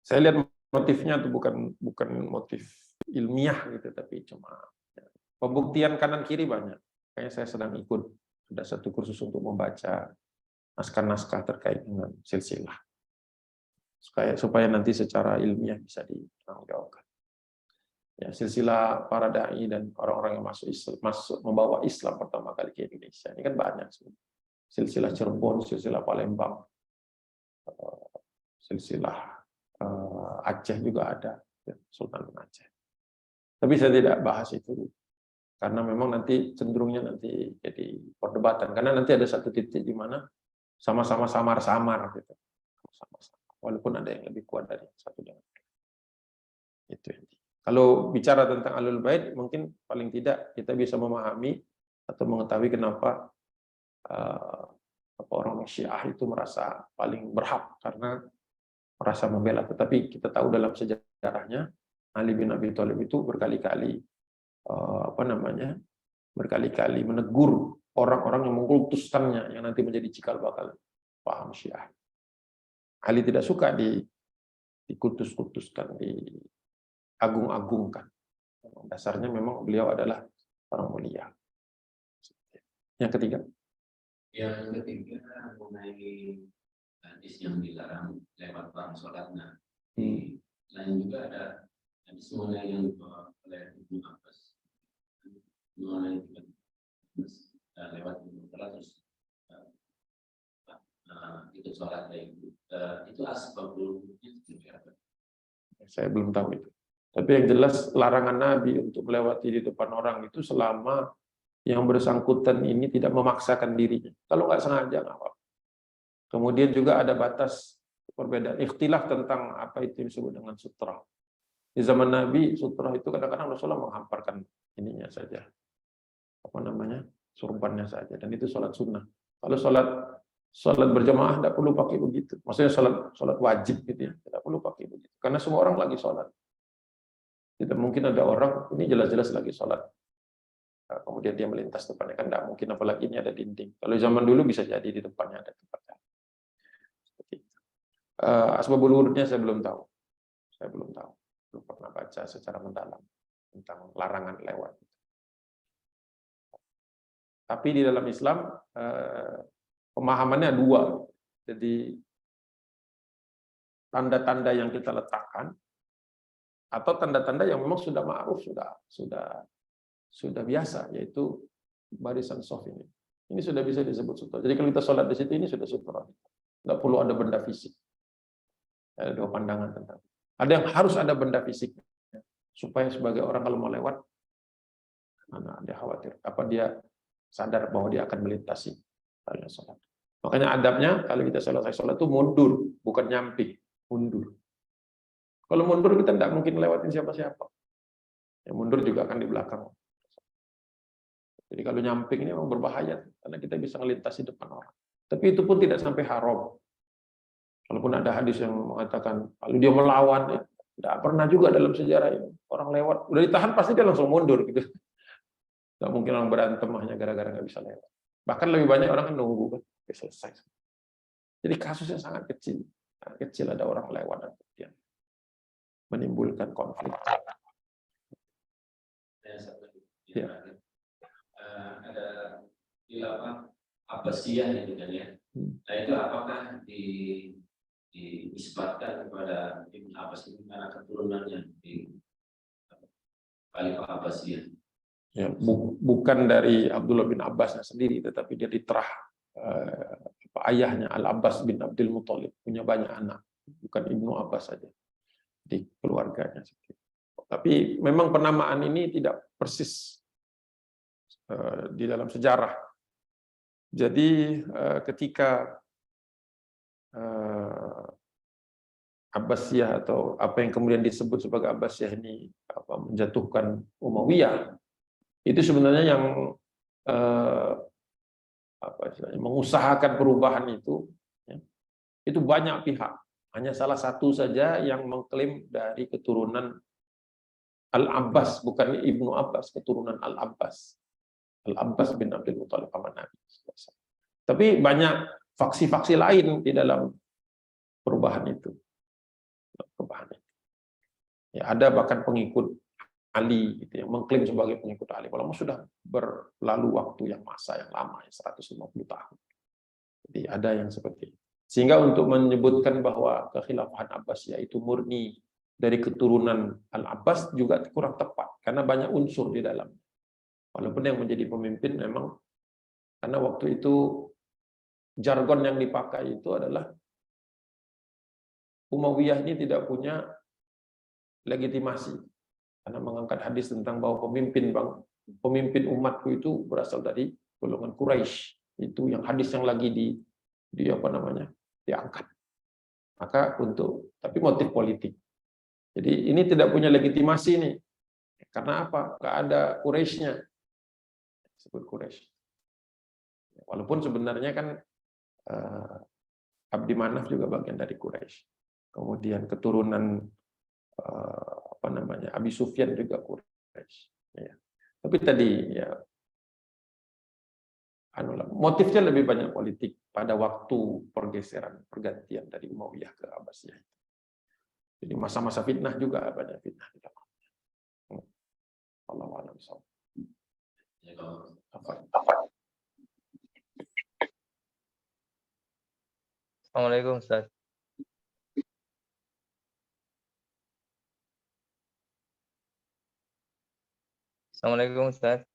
saya lihat motifnya itu bukan motif ilmiah gitu, tapi cuma pembuktian kanan kiri banyak. Kayaknya saya sedang ikut ada satu kursus untuk membaca naskah-naskah terkait dengan silsilah. Supaya nanti secara ilmiah bisa ditanggungjawabkan. Ya, silsilah para dai dan orang-orang yang masuk membawa Islam pertama kali ke Indonesia ini kan banyak. Silsilah Cirebon, silsilah Palembang, silsilah Aceh juga ada, Sultan Aceh. Tapi saya tidak bahas itu karena memang nanti cenderungnya nanti jadi perdebatan, karena nanti ada satu titik di mana sama-sama samar-samar gitu. Sama-sama. Walaupun ada yang lebih kuat dari satu dengan itu. Kalau bicara tentang Ahlul Bait, mungkin paling tidak kita bisa memahami atau mengetahui kenapa orang Syiah itu merasa paling berhak karena merasa membela. Tetapi kita tahu dalam sejarahnya Ali bin Abi Thalib itu berkali-kali berkali-kali menegur orang-orang yang mengkultuskannya, yang nanti menjadi cikal bakal paham Syiah. Ali tidak suka dikultus-kultuskan, diagung-agungkan. Dasarnya memang beliau adalah orang mulia. Yang ketiga. Yang ketiga mengenai hadis yang dilarang lewat bang sholatnya. Lain juga ada hadis mengenai yang dibawa oleh Ibnu Abbas mengenai lewat terus ikut sholat itu asbabul wujud apa? Saya belum tahu itu. Tapi yang jelas larangan Nabi untuk melewati di depan orang itu selama yang bersangkutan ini tidak memaksakan dirinya. Kalau nggak sengaja nggak apa-apa. Kemudian juga ada batas perbedaan ikhtilaf tentang apa itu yang disebut dengan sutra. Di zaman Nabi sutra itu kadang-kadang Rasulullah menghamparkan ininya saja, surbannya saja, dan itu sholat sunnah. Kalau sholat berjamaah tidak perlu pakai begitu. Maksudnya sholat wajib gitu ya, tidak perlu pakai begitu. Karena semua orang lagi sholat. Tidak mungkin ada orang ini jelas-jelas lagi sholat, kemudian dia melintas depannya, kan tidak mungkin, apalagi ini ada dinding. Kalau zaman dulu bisa jadi di depannya ada tempatnya. Asbabul wurudnya saya belum tahu. Belum pernah baca secara mendalam tentang larangan lewat. Tapi di dalam Islam pemahamannya dua. Jadi tanda-tanda yang kita letakkan atau tanda-tanda yang memang sudah ma'ruf, sudah biasa, yaitu barisan soft ini. Ini sudah bisa disebut sutra. Jadi kalau kita sholat di situ ini sudah sutra. Nggak perlu ada benda fisik. Ada dua pandangan tentang. Ada yang harus ada benda fisik supaya sebagai orang kalau mau lewat, dia khawatir. Dia sadar bahwa dia akan melintasi area sholat. Makanya adabnya kalau kita selesai sholat itu mundur, bukan nyamping, mundur. Kalau mundur kita tidak mungkin lewatin siapa-siapa. Ya, mundur juga akan di belakang. Jadi kalau nyamping ini memang berbahaya karena kita bisa melintasi depan orang. Tapi itu pun tidak sampai haram. Walaupun ada hadis yang mengatakan kalau dia melawan, ya, Tidak pernah juga dalam sejarah ini orang lewat, udah ditahan pasti dia langsung mundur gitu. Nggak mungkin orang berantem hanya gara-gara nggak bisa lewat. Bahkan lebih banyak orang kan nunggu kan, selesai. Jadi kasusnya sangat kecil. Sangat kecil ada orang lewat dan kemudian menimbulkan konflik. Ya. Ada khilafah Abbasiyah itu kan ya. Nah itu apakah dinisbatkan kepada Ibnu Abbas ini karena keturunannya di Khalifah Abbasiyah? Ya, bukan dari Abdullah bin Abbasnya sendiri, tetapi dia diterah ayahnya Al-Abbas bin Abdul Muthalib, punya banyak anak, bukan Ibnu Abbas saja di keluarganya. Tapi memang penamaan ini tidak persis di dalam sejarah. Jadi ketika Abbasiyah atau apa yang kemudian disebut sebagai Abbasiyah ini menjatuhkan Umayyah, itu sebenarnya yang mengusahakan perubahan itu banyak pihak. Hanya salah satu saja yang mengklaim dari keturunan Al-Abbas, bukan Ibnu Abbas, keturunan Al-Abbas. Al-Abbas bin Abdul Muthalib paman Nabi. Tapi banyak faksi-faksi lain di dalam perubahan itu. Ya, ada bahkan pengikut Ali gitu, yang mengklaim sebagai pengikut Ali. Kalau sudah berlalu waktu yang masa yang lama, 150 tahun. Jadi ada yang seperti itu. Sehingga untuk menyebutkan bahwa kekhilafahan Abbasiyah itu murni dari keturunan Al-Abbas juga kurang tepat, karena banyak unsur di dalam. Walaupun yang menjadi pemimpin memang, karena waktu itu jargon yang dipakai itu adalah Umayyah ini tidak punya legitimasi, karena mengangkat hadis tentang bahwa pemimpin umatku itu berasal dari golongan Quraisy. Itu yang hadis yang lagi diangkat. Maka tapi motif politik. Jadi ini tidak punya legitimasi nih. Karena apa? Nggak ada Quraisynya. Sebut Quraisy. Walaupun sebenarnya kan Abdi Manaf juga bagian dari Quraisy. Kemudian keturunan Abi Sufyan juga Quraisy. Ya. Tapi tadi ya motifnya lebih banyak politik pada waktu pergantian dari Umayyah ke Abbasiyah. Jadi masa-masa fitnah juga banyak fitnah di dalam. Allahu a'lam. Assalamualaikum Ustaz. Assalamualaikum Ustaz.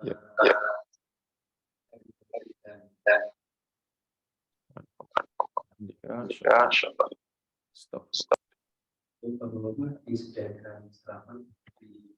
Ya. Stop. Bapak-bapak disediakan sarapan di